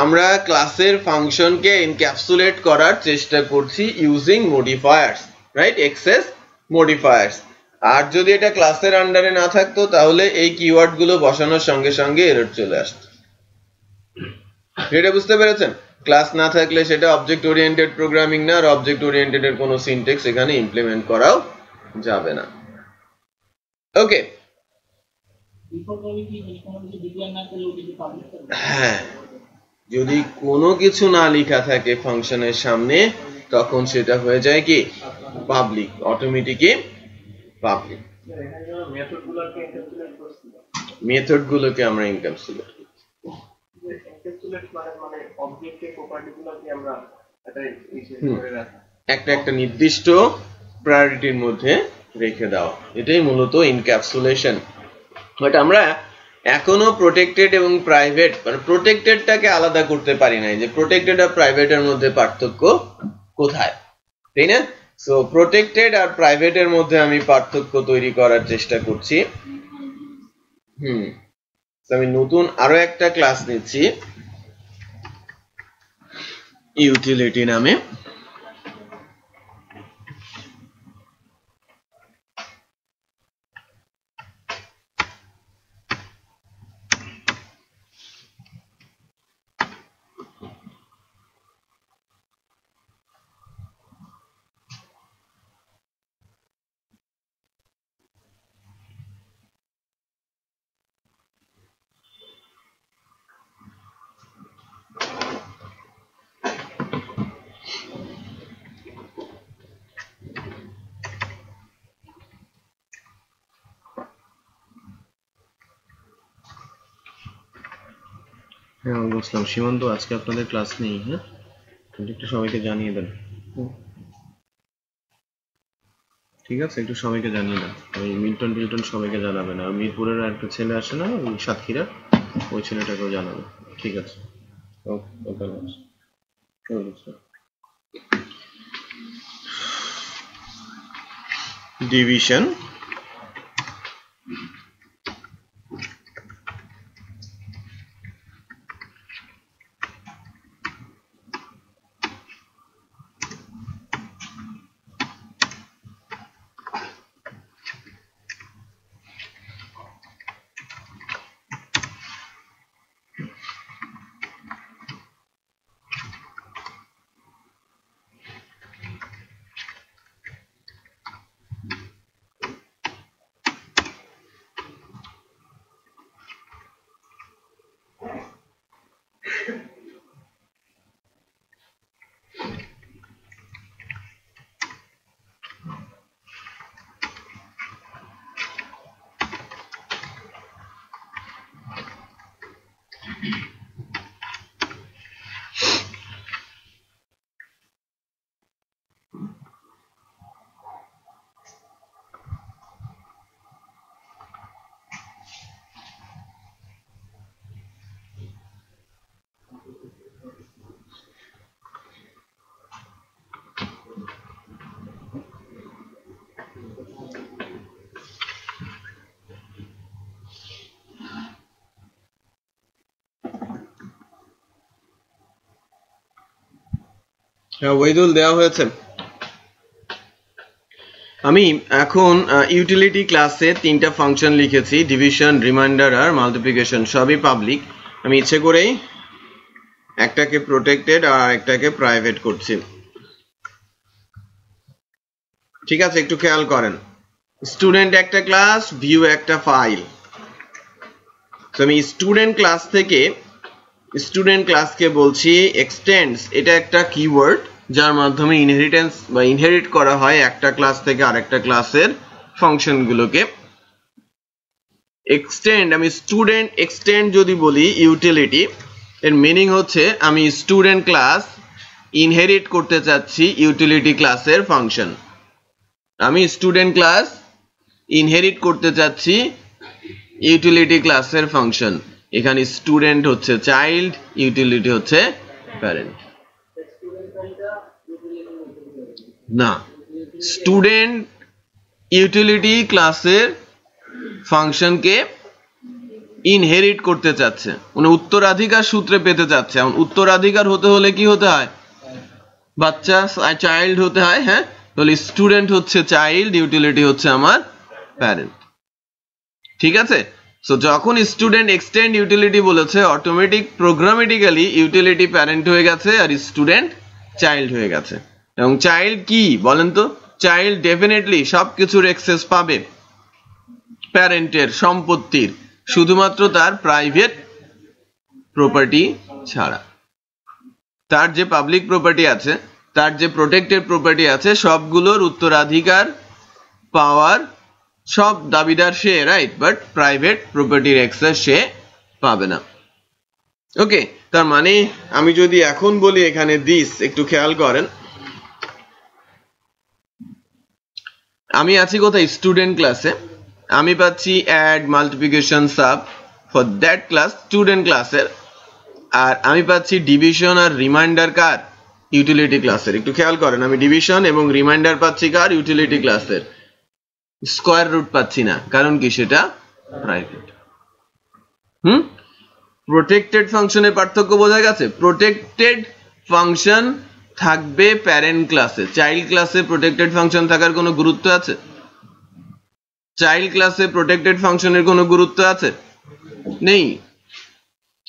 আমরা ক্লাসের ফাংশনকে এনক্যাপসুলেট করার চেষ্টা করছি using modifiers, right? Access modifiers. আর যদি এটা ক্লাসের আন্ডারে না থাকতো তাহলে এই কিওয়ার্ড গুলো বসানোর সঙ্গে সঙ্গে এরর চলে আসতো। এটা বুঝতে পেরেছেন? ক্লাস না থাকলে সেটা অবজেক্ট ওরিয়েন্টেড প্রোগ্রামিং না, আর অবজেক্ট ওরিয়েন্টেড এর কোনো সিনট্যাক্স এখানে ইমপ্লিমেন্ট করাও যাবে না। ওকে, হ্যাঁ, যদি কোনো কিছু না লেখা থাকে ফাংশনের সামনে, তখন সেটা হয়ে যায় কি? Public, অটোমেটিকই public. মেথড গুলোকে আমরা এনক্যাপসুলেট করছি। একটা নির্দিষ্ট প্রায়োরিটির মধ্যে রেখে দেওয়া, এটাই মূলত এনক্যাপসুলেশন। বাট আমরা এখনো প্রোটেক্টেড এবং প্রাইভেট, মানে প্রোটেক্টেডটাকে আলাদা করতে পারি নাই, যে প্রোটেক্টেড আর প্রাইভেটের মধ্যে পার্থক্য কোথায়, তাই না? সো প্রোটেক্টেড আর প্রাইভেটের মধ্যে আমি পার্থক্য তৈরি করার চেষ্টা করছি। আমি নতুন আরো একটা ক্লাস নিচ্ছি ইউটিলিটি নামে। হ্যাঁ বুঝলাম। সীমান্ত, আজকে আপনাদের ক্লাস নেই, হ্যাঁ? একটু সবাইকে জানিয়ে দেন, ঠিক আছে? একটু সবাইকে জানিয়ে দেন, ওই মিল্টন টিল্টন সবাইকে জানাবেন, আর মিরপুরের একটা ছেলে আসে না ওই সাতক্ষীরা, ওই ছেলেটাকেও জানাবেন, ঠিক আছে? ওকে, ডিভিশন হ্যাঁ ওয়াইদুল দেওয়া হয়েছে। আমি এখন ইউটিলিটি ক্লাসে 3টা ফাংশন লিখেছি, ডিভিশন, রিমাইন্ডার আর মাল্টিপ্লিকেশন, সবই পাবলিক। আমি ইচ্ছে করেই একটাকে প্রোটেক্টেড আর একটাকে প্রাইভেট করছি। ঠিক আছে, একটু খেয়াল করেন। স্টুডেন্ট একটা ক্লাস, ভিউ একটা ফাইল। তো আমি স্টুডেন্ট ক্লাস থেকে স্টুডেন্ট ক্লাসকে বলছি এক্সটেন্ডস, এটা একটা কিওয়ার্ড যার মাধ্যমে ইনহেরিটেন্স বা ইনহেরিট করা হয় একটা ক্লাস থেকে আরেকটা ক্লাসের ফাংশনগুলোকে। এক্সটেন্ড, আমি স্টুডেন্ট এক্সটেন্ড যদি বলি ইউটিলিটি, এর মিনিং হচ্ছে আমি স্টুডেন্ট ক্লাস ইনহেরিট করতে চাচ্ছি ইউটিলিটি ক্লাসের ফাংশন। আমি স্টুডেন্ট ক্লাস ইনহেরিট করতে চাচ্ছি ইউটিলিটি ক্লাসের ফাংশন। এখানে স্টুডেন্ট হচ্ছে চাইল্ড, ইউটিলিটি হচ্ছে প্যারেন্ট। না, স্টুডেন্ট ইউটিলিটি ক্লাসের ফাংশনকে ইনহেরিট করতে চাচ্ছে, মানে উত্তরাধিকার সূত্রে পেতে চাচ্ছে। এখন উত্তরাধিকার হতে হলে কি হতে হয়? বাচ্চা, চাইল্ড হতে হয়। হ্যাঁ, তাহলে স্টুডেন্ট হচ্ছে চাইল্ড, ইউটিলিটি হচ্ছে আমার প্যারেন্ট। ঠিক আছে, সো যখন স্টুডেন্ট এক্সটেন্ড ইউটিলিটি বলেছে, অটোমেটিক প্রোগ্রামেটিক্যালি ইউটিলিটি প্যারেন্ট হয়ে গেছে আর স্টুডেন্ট চাইল্ড হয়ে গেছে। এবং চাইল্ড কি বলেন তো? চাইল্ড ডেফিনেটলি সবকিছুর অ্যাক্সেস পাবে প্যারেন্টের সম্পত্তির, শুধুমাত্র তার প্রাইভেট প্রপার্টি ছাড়া। তার যে পাবলিক প্রপার্টি আছে, তার যে প্রোটেক্টেড প্রপার্টি আছে, সবগুলোর উত্তরাধিকার পাওয়ার সব দাবিদার সে, রাইট, বাট প্রাইভেট প্রপার্টির অ্যাক্সেস সে পাবে না। ওকে, তার মানে আমি যদি এখন বলি এখানে দিস, একটু খেয়াল করেন, আমি আছি কোথায়? স্টুডেন্ট ক্লাসে। আমি পাচ্ছি add multiplication sub for that class, student ক্লাসের। আর আমি পাচ্ছি ডিভিশন আর রিমাইন্ডার কার? ইউটিলিটি ক্লাসের। একটু খেয়াল করেন, আমি ডিভিশন এবং রিমাইন্ডার পাচ্ছি কার? ইউটিলিটি ক্লাসের। স্কয়ার রুট পাচ্ছি না, কারণ কি? সেটা প্রাইভেট। প্রোটেক্টেড ফাংশনের পার্থক্য বোঝা গেছে? প্রোটেক্টেড ফাংশন থাকবে প্যারেন্ট ক্লাসে, চাইল্ড ক্লাসে প্রোটেক্টেড ফাংশন থাকার কোনো গুরুত্ব আছে? চাইল্ড ক্লাসে প্রোটেক্টেড ফাংশনের কোনো গুরুত্ব আছে? নেই,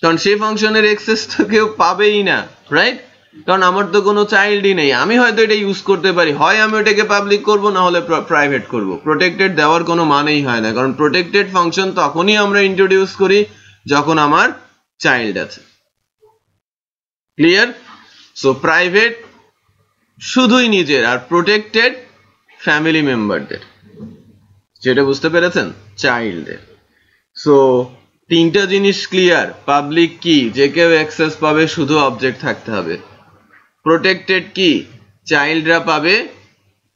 কারণ সেই ফাংশনের অ্যাক্সেস তো কেউ পাবেই না, রাইট? কারণ আমার তো কোনো চাইল্ডই নেই। আমি হয়তো এটা ইউজ করতে পারি, হয় আমি ওটাকে পাবলিক করব, না হলে প্রাইভেট করব। প্রোটেক্টেড দেওয়ার কোনো মানেই হয় না, কারণ প্রোটেক্টেড ফাংশন তখনই আমরা ইন্ট্রোডিউস করি যখন আমার চাইল্ড আছে। ক্লিয়ার? সো প্রাইভেট শুধুই নিজের, আর প্রোটেক্টেড ফ্যামিলি মেম্বারদের। যেটা বুঝতে পেরেছেন? চাইল্ডদের। সো 3টা জিনিস ক্লিয়ার। পাবলিক কি? যে কেউ অ্যাক্সেস পাবে, শুধু অবজেক্ট থাকতে হবে। প্রোটেক্টেড কি? চাইল্ডরা পাবে,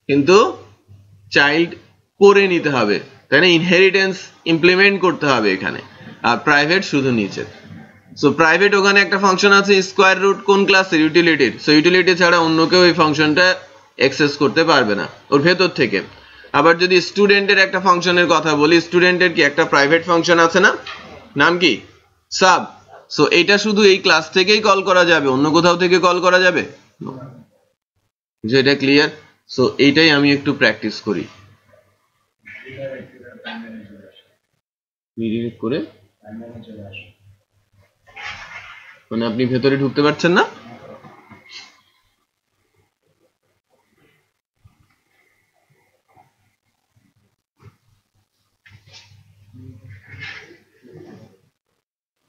কিন্তু চাইল্ড করে নিতে হবে, তাই না? ইনহেরিটেন্স ইমপ্লিমেন্ট করতে হবে এখানে। আর প্রাইভেট শুধু নিচে। সো প্রাইভেট, ওখানে একটা ফাংশন আছে স্কয়ার রুট, কোন ক্লাসের? ইউটিলিটির। সো ইউটিলিটি ছাড়া অন্য কেউ এই ফাংশনটা অ্যাক্সেস করতে পারবে না ওর ভেতর থেকে। আবার যদি স্টুডেন্টের একটা ফাংশনের কথা বলি, স্টুডেন্টের কি একটা প্রাইভেট ফাংশন আছে না? নাম কি? সাব। সো এটা শুধু এই ক্লাস থেকেই কল করা যাবে, অন্য কোথাও থেকে কল করা যাবে? যেটা ক্লিয়ার? সো এইটাই আমি একটু প্র্যাকটিস করি করে। মানে আপনি ভেতরে ঢুকতে পারছেন না?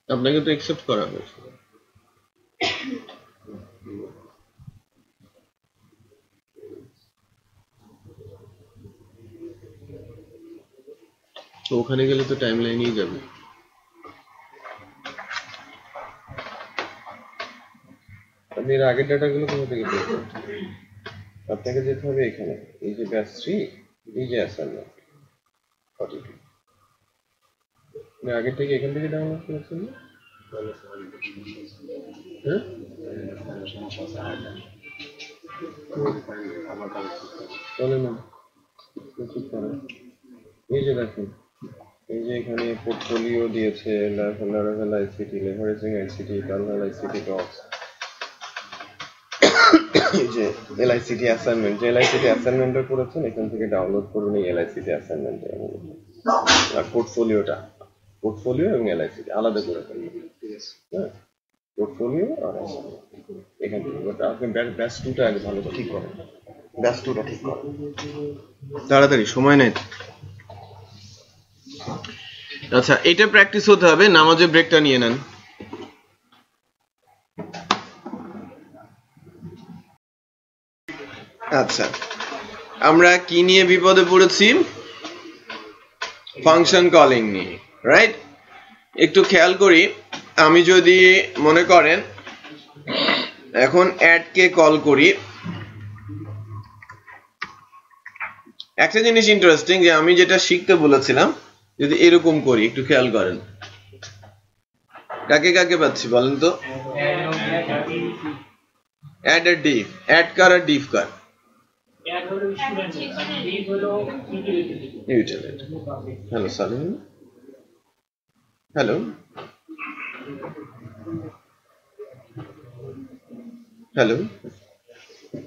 আপনাকে তো অ্যাকসেপ্ট করা হয়েছে। তো ওখানে গেলে তো টাইম লাইনেই যাবে। আপনি এর আগের ডাটাগুলো কোথা থেকে পেয়েছেন? আপনাকে যেতে হবে এখানে, এই যে ব্যাচ 3, এই যে অ্যাসাইনমেন্ট 42। আপনি আগের থেকে এখান থেকে ডাউনলোড করেছেন না? হ্যাঁ, তাহলে না, এই যে দেখেন, এই যে এখানে পোর্টফোলিও দিয়েছে, লারাভেল আইসিটি, লেভারেজিং আইসিটি, কালভাল আইসিটি ডক্স। এই যে এলআইসিটি অ্যাসাইনমেন্ট, যে এলআইসিটি অ্যাসাইনমেন্টটা করেছেন এখান থেকে ডাউনলোড করুন এই এলআইসিটি অ্যাসাইনমেন্ট, পোর্টফোলিও এবং এলআইসিটি আলাদা করে ফেলবেন। হ্যাঁ, পোর্টফোলিও আর এখান থেকে আপনি ব্যাচ 2টা আগে ভালো করে ঠিক করেন, ব্যাচ 2টা ঠিক করেন তাড়াতাড়ি, সময় নেই। আচ্ছা, এটা প্র্যাকটিস হতে হবে, নামাজের ব্রেকটা নিয়ে নেন। আচ্ছা, আমরা কি নিয়ে বিপদে পড়েছি? ফাংশন কলিং নিয়ে, রাইট? একটু খেয়াল করি, আমি যদি মনে করেন এখন অ্যাড কে কল করি, একটা জিনিস ইন্টারেস্টিং যে আমি যেটা শিখতে বলেছিলাম যদি এরকম করি, একটু খেয়াল করেন কাকে কাকে পাচ্ছি বলেন তো? অ্যাড আর ডিফ, অ্যাড কার আর ডিফ কার? হ্যালো সালিম, হ্যালো হ্যালো,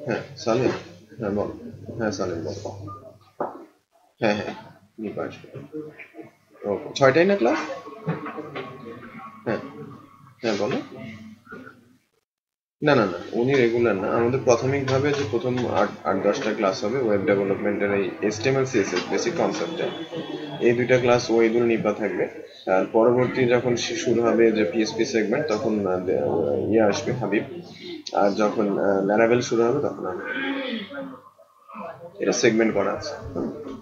হ্যাঁ সালিম, হ্যাঁ বল, হ্যাঁ সালিম বল, হ্যাঁ হ্যাঁ নিপা আসবে, ওকে 6টায় না ক্লাস? হ্যাঁ হ্যাঁ বলো। না না না, উনি রেগুলার না, আমাদের প্রাথমিকভাবে যে প্রথম 8-10টা ক্লাস হবে ওয়েব ডেভেলপমেন্টের এই HTML CSS বেসিক কনসেপ্টে, এই 2টা ক্লাস ওয়েদুল নিপা থাকবে। আর পরবর্তী যখন শুরু হবে যে PHP সেগমেন্ট তখন ইয়ে আসবে হাবিব, আর যখন ল্যারাভেল শুরু হবে তখন আমি, এটা সেগমেন্ট করা আছে,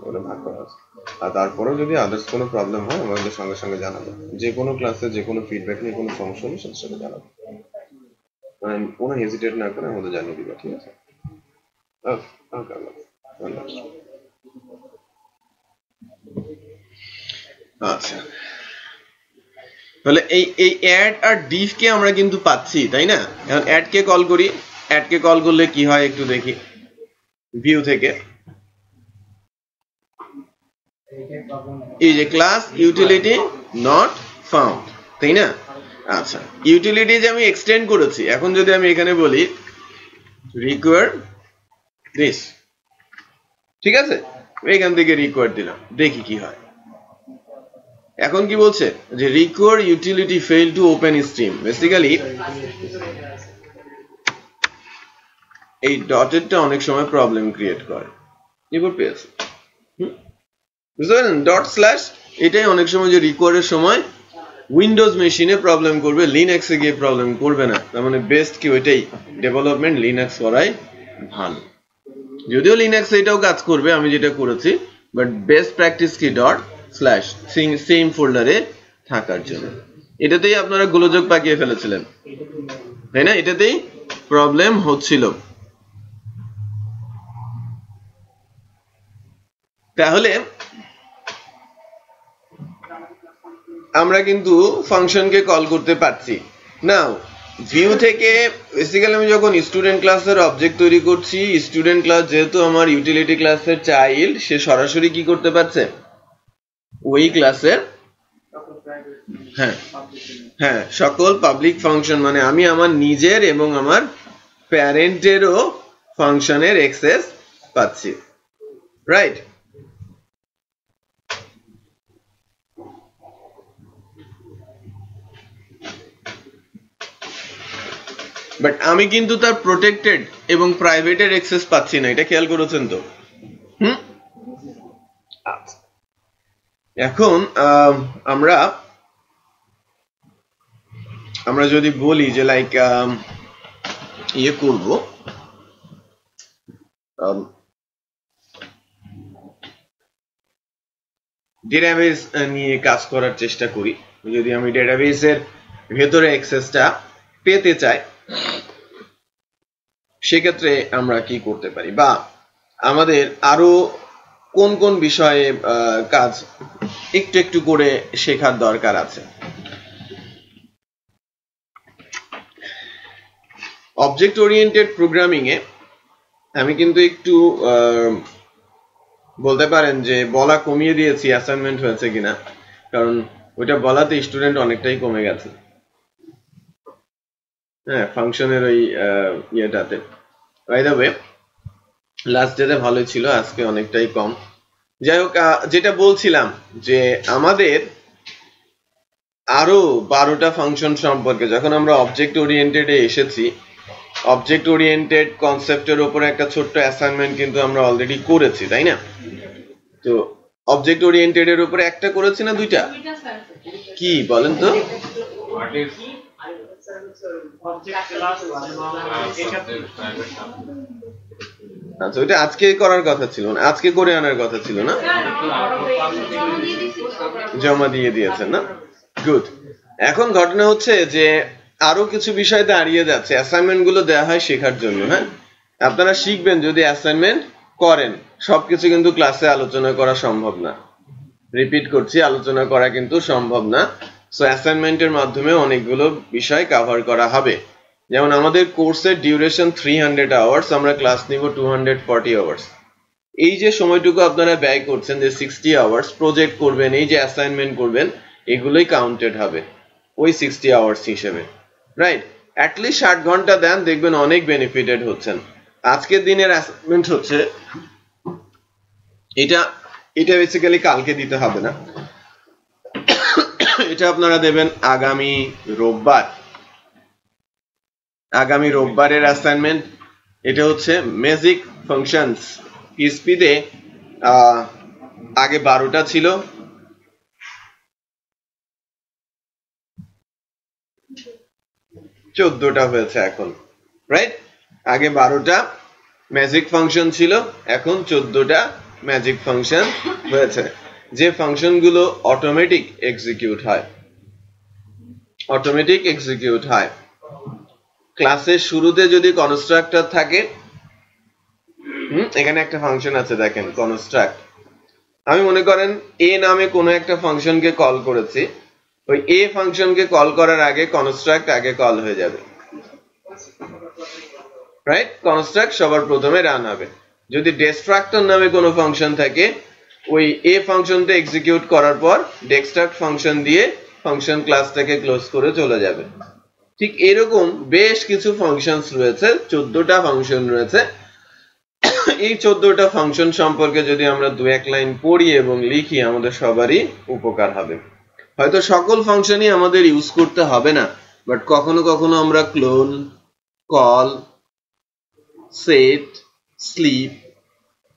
ওটা ভাগ করা আছে। আর তারপরেও যদি আদার্স কোনো প্রবলেম হয় আমাদের সঙ্গে সঙ্গে জানাবো, যে কোনো ক্লাসে যে কোনো ফিডব্যাক নিয়ে কোনো সমস্যা হলে সাথে সাথে জানাবো, কোনো হেজিটেট না করে আমাদের জানিয়ে দিবা, ঠিক আছে? আচ্ছা, তাহলে এই অ্যাড আর ডিফ কে আমরা কিন্তু পাচ্ছি, তাই না? এখন অ্যাড কে কল করি, অ্যাড কে কল করলে কি হয় একটু দেখি ভিউ থেকে। এই যে ক্লাস ইউটিলিটি নট ফাউন্ড, তাই না? আচ্ছা, ইউটিলিটি যে আমি এক্সটেন্ড করেছি, এখন যদি আমি এখানে বলি রিকোয়ার দিস, ঠিক আছে, এখান থেকে রিকোয়ার দিলাম, দেখি কি হয়। এখন কি বলছে যে require utility fail to open stream. Basically এই ডটেরটা অনেক সময় প্রবলেম ক্রিয়েট করে, এবার পেয়েছে, বুঝতে পারেন? ডট স্ল্যাশ এটাই অনেক সময় যে রিকোয়ারের সময় উইন্ডোজ মেশিনে প্রবলেম করবে, লিনাক্সে গিয়ে প্রবলেম করবে না। তার মানে বেস্ট কি ওইটাই, ডেভেলপমেন্ট লিনাক্স করাই ভালো। যদিও লিনাক্স এটাও কাজ করবে আমি যেটা করেছি, বাট বেস্ট প্র্যাকটিস কি ডট স্ল্যাশ সেম ফোল্ডারে থাকার জন্য। এটাতেই আপনারা গোলযোগ পাকিয়ে ফেলেছিলেন, তাই না? এটাতেই প্রবলেম হচ্ছিল। তাহলে আমরা কিন্তু ফাংশনকে কল করতে পারছি। নাও ভিউ থেকে বেসিক্যালি আমি যখন স্টুডেন্ট ক্লাসের অবজেক্ট তৈরি করছি, স্টুডেন্ট ক্লাস যেহেতু আমার ইউটিলিটি ক্লাসের চাইল্ড, সে সরাসরি কি করতে পারছে ওই ক্লাসের, হ্যাঁ হ্যাঁ, সকল পাবলিক ফাংশন, মানে আমি আমার নিজের এবং আমার প্যারেন্টেরও ফাংশনের অ্যাক্সেস পাচ্ছি, রাইট? বাট আমি কিন্তু তার প্রোটেক্টেড এবং প্রাইভেটের অ্যাক্সেস পাচ্ছি না, এটা খেয়াল করেছেন তো? এখন আমরা যদি বলি যে লাইক ইয়ে করব, ডেটাবেস নিয়ে কাজ করার চেষ্টা করি, যদি আমি ডেটাবেসের ভেতরে অ্যাক্সেসটা পেতে চাই, সেক্ষেত্রে আমরা কি করতে পারি, বা আমাদের আরো কোন কোন বিষয়ে কাজ একটু একটু করে শেখার দরকার আছে। অবজেক্ট ওরিয়েন্টেড প্রোগ্রামিং এ আমি কিন্তু একটু বলতে পারেন যে বলা কমিয়ে দিয়েছি অ্যাসাইনমেন্ট হয়েছে কিনা, কারণ ওইটা বলাতে স্টুডেন্ট অনেকটাই কমে গেছে। হ্যাঁ, ফাংশনের ওই ইয়েটাতে বাই দ্য ওয়ে লাস্ট ডেতে ভালোই ছিল, আজকে অনেকটাই কম। যাই হোক, যেটা বলছিলাম যে আমাদের আরো 12টা ফাংশন সম্পর্কে, যখন আমরা অবজেক্ট ওরিয়েন্টেড এ এসেছি, অবজেক্ট ওরিয়েন্টেড কনসেপ্টের উপরে একটা ছোট্ট অ্যাসাইনমেন্ট কিন্তু আমরা অলরেডি করেছি, তাই না? তো অবজেক্ট ওরিয়েন্টেড এর উপরে একটা করেছি না দুইটা? কি বলেন তো? আচ্ছা, ওইটা আজকে করার কথা ছিল না, আজকে করে আনার কথা ছিল না? জমা দিয়ে দিয়েছেন না? গুড। এখন ঘটনা হচ্ছে যে আরো কিছু বিষয় দাঁড়িয়ে যাচ্ছে। অ্যাসাইনমেন্ট গুলো দেওয়া হয় শেখার জন্য, হ্যাঁ? আপনারা শিখবেন যদি অ্যাসাইনমেন্ট করেন। সবকিছু কিন্তু ক্লাসে আলোচনা করা সম্ভব না, রিপিট করছি, আলোচনা করা কিন্তু সম্ভব না। সো অ্যাসাইনমেন্টের মাধ্যমে অনেকগুলো বিষয় কভার করা হবে। যেমন আমাদের কোর্সের ডিউরেশন 300 আওয়ার্স, আমরা ক্লাস নিব 240 আওয়ার্স। এই যে সময়টুকু আপনারা ব্যয় করছেন, যে 60 আওয়ার্স প্রজেক্ট করবেন, এই যে অ্যাসাইনমেন্ট করবেন, এগুলোই কাউন্টেড হবে ওই 60 আওয়ার্স হিসেবে, রাইট? অ্যাটলিস্ট 60 ঘন্টা দেন, দেখবেন অনেক বেনিফিটেড হচ্ছেন। আজকের দিনের অ্যাসাইনমেন্ট হচ্ছে এটা বেসিক্যালি কালকে দিতে হবে না, এটা আপনারা দেবেন আগামী রোববার। আগামী রোববারের অ্যাসাইনমেন্ট এটা হচ্ছে ম্যাজিক ফাংশনস। পিএইচপিতে আগে 12টা ছিল, চোদ্দটা হয়েছে এখন, রাইট? আগে 12টা ম্যাজিক ফাংশন ছিল, এখন 14টা ম্যাজিক ফাংশন হয়েছে, যে ফাংশন গুলো অটোমেটিক এক্সিকিউট হয়। ক্লাসের শুরুতে যদি কনস্ট্রাক্টর থাকে, এখানে একটা ফাংশন আছে দেখেন, কনস্ট্রাক্ট। আমি মনে করেন এ নামে কোনো একটা ফাংশনকে কল করেছি, ওই এ ফাংশনকে কল করার আগে কনস্ট্রাক্ট আগে কল হয়ে যাবে, রাইট? কনস্ট্রাক্ট সবার প্রথমে রান হবে। যদি ডিস্ট্রাক্টর নামে কোনো ফাংশন থাকে, ওই এ ফাংশনটা এক্সিকিউট করার পর ডিস্ট্রাক্ট ফাংশন দিয়ে ফাংশন ক্লাসটাকে ক্লোজ করে চলে যাবে। ঠিক এরকম বেশ কিছু ফাংশন রয়েছে, 14টা ফাংশন রয়েছে। এই 14টা ফাংশন সম্পর্কে যদি আমরা 2-1 লাইন পড়ি এবং লিখি, আমাদের সবারই উপকার হবে। হয়তো সকল ফাংশনই আমাদের ইউজ করতে হবে না, বাট কখনো কখনো আমরা clone, call, set, sleep,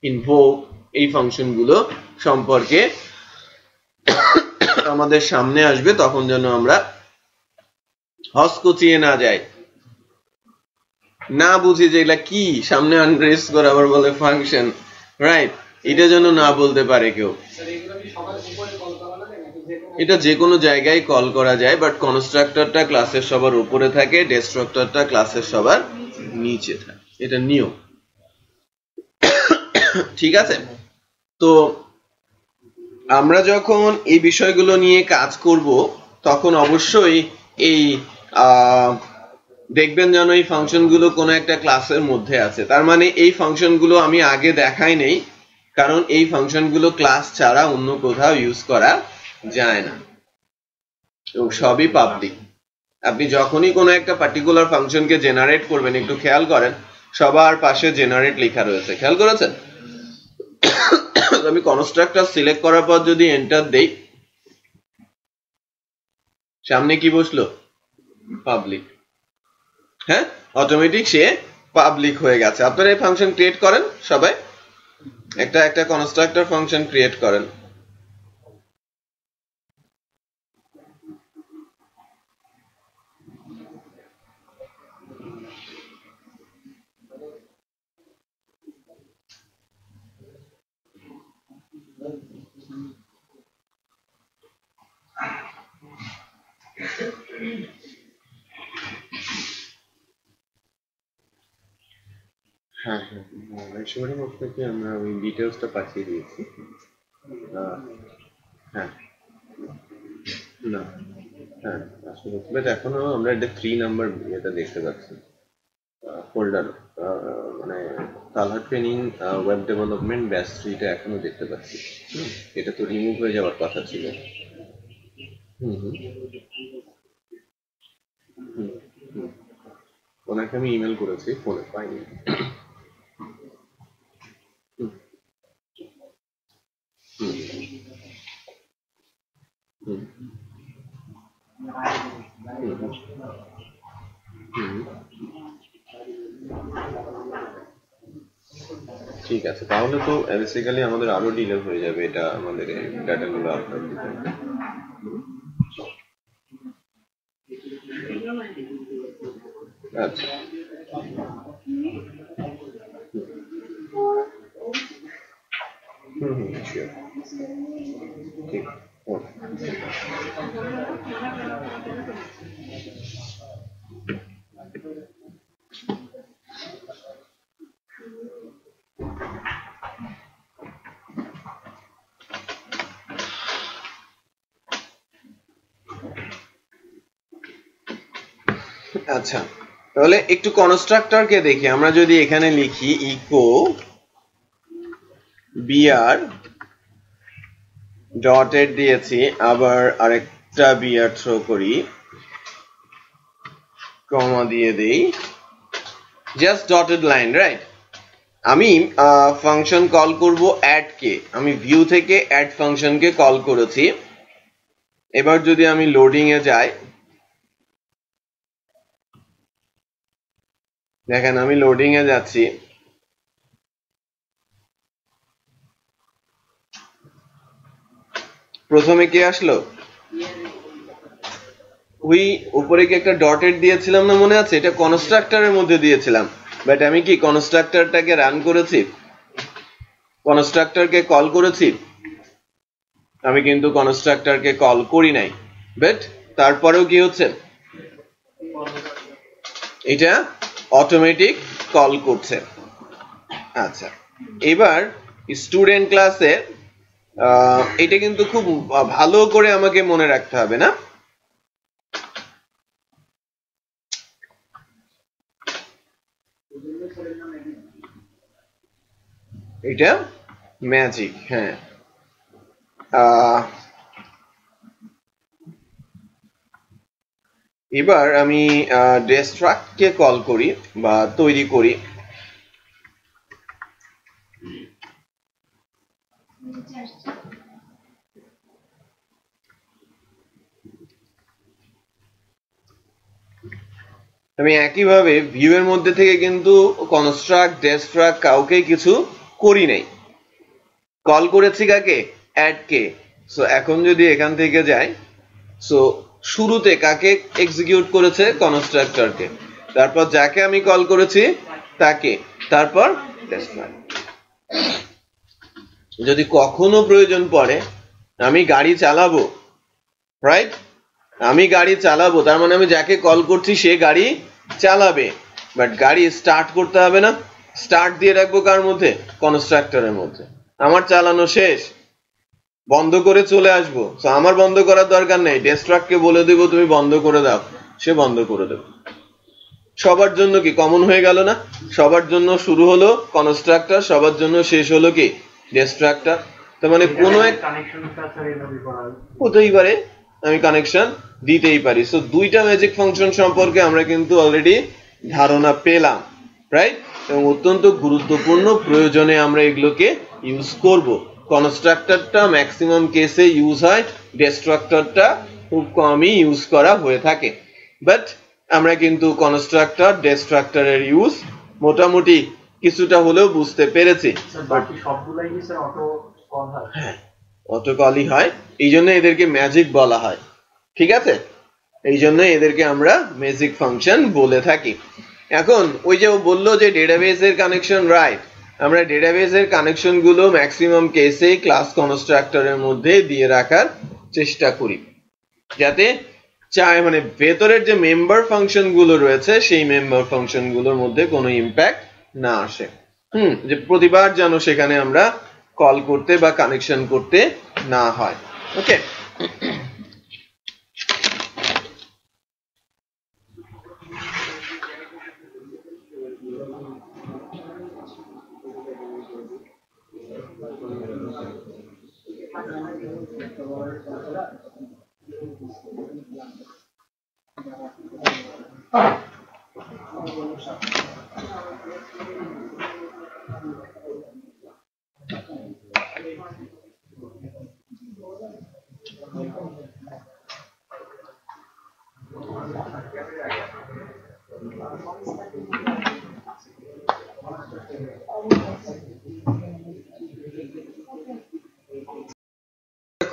invoke এই ফাংশনগুলো সম্পর্কে আমাদের সামনে আসবে, তখন যেন আমরা হসকচিয়ে না যাই, না বুঝি যে এগুলা কি, সামনে আন্ডারস্ট করে আবার বলে ফাংশন, রাইট? এটা যেন না বলতে পারে কেউ। এটা যে কোনো জায়গায় কল করা যায়, বাট কনস্ট্রাক্টরটা ক্লাসের সবার উপরে থাকে, ডিস্ট্রাক্টরটা ক্লাসের সবার নিচে থাকে, এটা নিয়ম, ঠিক আছে? তো আমরা যখন এই বিষয়গুলো নিয়ে কাজ করব, তখন অবশ্যই এই দেখবেন যেন এই ফাংশনগুলো কোনো একটা ক্লাসের মধ্যে আছে। তার মানে এই ফাংশনগুলো আমি আগে দেখাই নেই, কারণ এই ফাংশনগুলো ক্লাস ছাড়া অন্য কোথাও ইউজ করা যায় না, এবং সবই পাবলিক। আপনি যখনই কোনো একটা পার্টিকুলার ফাংশনকে জেনারেট করবেন, একটু খেয়াল করেন সবার পাশে জেনারেট লেখা রয়েছে, খেয়াল করেছেন? আমি কনস্ট্রাক্টর সিলেক্ট করার পর যদি এন্টার দেই, সামনে কি বসলো? পাবলিক। হ্যাঁ, অটোমেটিক সে পাবলিক হয়ে গেছে। আপনারা এই ফাংশন ক্রিয়েট করেন সবাই, একটা কনস্ট্রাক্টর ফাংশন ক্রিয়েট করেন। হ্যাঁ, আপনাকে আমরা ওই ডিটেলসটা পাঠিয়ে দিয়েছি। হ্যাঁ, না, হ্যাঁ, আসলে বাট এখনো আমরা এটা 3 নাম্বার এটা দেখতে পাচ্ছি, ফোল্ডার, মানে colour training web development batch 3টা এখনো দেখতে পাচ্ছি। এটা তো রিমুভ হয়ে যাওয়ার কথা ছিল। ওনাকে আমি ইমেল করেছি, ফোনে পাইনি। ঠিক আছে, তাহলে তো বেসিক্যালি আমাদের আরো ডিলে হয়ে যাবে এটা আমাদের এই ডাটাগুলো আপলোড দিতে। আচ্ছা শিওর, ঠিক ওকে। আচ্ছা তাহলে একটু কনস্ট্রাক্টরকে দেখি। আমরা যদি এখানে লিখি ইকো বিআর ডটেড দিয়েছি, আবার আরেকটা বিআর থ্রো করি, কমা দিয়ে দেই, জাস্ট ডটেড লাইন, রাইট? আমি ফাংশন কল করব অ্যাড কে, আমি ভিউ থেকে অ্যাড ফাংশনকে কল করেছি। এবার যদি আমি লোডিং এ যাই, দেখেন আমি লোডিং এ যাচ্ছি, প্রথমে কে আসলো? ওই উপরে কি একটা ডটেড দিয়েছিলাম না, মনে আছে? এটা কনস্ট্রাক্টরের মধ্যে দিয়েছিলাম, বাট আমি কি কনস্ট্রাক্টরটাকে রান করেছি? কনস্ট্রাক্টরকে কল করেছি? আমি কিন্তু কনস্ট্রাক্টরকে কল করি নাই, বাট তারপরেও কি হচ্ছে, এটা অটোমেটিক কল করছে। আচ্ছা এবার স্টুডেন্ট ক্লাসে এটা কিন্তু খুব ভালো করে আমাকে মনে রাখতে হবে, না? এটা ম্যাজিক, হ্যাঁ। এবার আমি ডেস্ট্রাক্টকে কল করি বা তৈরি করি। আমি একইভাবে ভিউ এর মধ্যে থেকে কিন্তু কনস্ট্রাক্ট ডেস্ট্রাক্ট কাউকেই কিছু করি নাই, কল করেছি কাকে? অ্যাড কে। সো এখন যদি এখান থেকে যাই, সো শুরুতে কাকে এক্সিকিউট করেছে? কনস্ট্রাক্টরকে। তারপর যাকে আমি কল করেছি তাকে, তারপর ডেস্ট্রাক্ট। যদি কখনো প্রয়োজন পড়ে আমি গাড়ি চালাবো, রাইট? আমি গাড়ি চালাবো, তার মানে আমি যাকে কল করছি সে গাড়ি চালাবে, বাট গাড়ি স্টার্ট করতে হবে না? স্টার্ট দিয়ে রাখবো কার মধ্যে? কনস্ট্রাক্টরের মধ্যে। আমার চালানো শেষ, বন্ধ করে চলে আসবো, তো আমার বন্ধ করার দরকার নেই, ডেস্ট্রাক্টকে বলে দেবো তুমি বন্ধ করে দাও, সে বন্ধ করে দেবে। সবার জন্য কি কমন হয়ে গেল না? সবার জন্য শুরু হলো কনস্ট্রাক্টর, সবার জন্য শেষ হলো কি? ডেস্ট্রাক্টর। তার মানে কোনো এক হতেই পারে, আমি কানেকশন দিতেই পারি। সো দুইটা ম্যাজিক ফাংশন সম্পর্কে আমরা কিন্তু অলরেডি ধারণা পেলাম, রাইট? এবং অত্যন্ত গুরুত্বপূর্ণ প্রয়োজনে আমরা এগুলোকে ইউজ করব। কনস্ট্রাক্টরটা ম্যাক্সিমাম কেসে ইউজ হয়, ডেস্ট্রাক্টরটা খুব কমই ইউজ করা হয়ে থাকে। বাট আমরা কিন্তু কনস্ট্রাক্টর ডেস্ট্রাক্টরের ইউজ মোটামুটি কিছুটা হলেও বুঝতে পেরেছি। হ্যাঁ, অটো কলই হয়, এই জন্য এদেরকে ম্যাজিক বলা হয়, ঠিক আছে? এই জন্য এদেরকে আমরা ম্যাজিক ফাংশন বলে থাকি। এখন ওই যে ও বললো যে ডেটাবেস এর কানেকশন, রাইট? আমরা ডেটাবেস এর কানেকশন গুলো ম্যাক্সিমাম কেসে ক্লাস কনস্ট্রাক্টরের মধ্যে দিয়ে রাখার চেষ্টা করি, যাতে মানে ভেতরের যে মেম্বার ফাংশন গুলো রয়েছে সেই মেম্বার ফাংশন গুলোর মধ্যে কোনো ইম্প্যাক্ট না আসে। যে প্রতিবার যেন সেখানে আমরা কল করতে বা কানেকশন করতে না হয়। ওকে,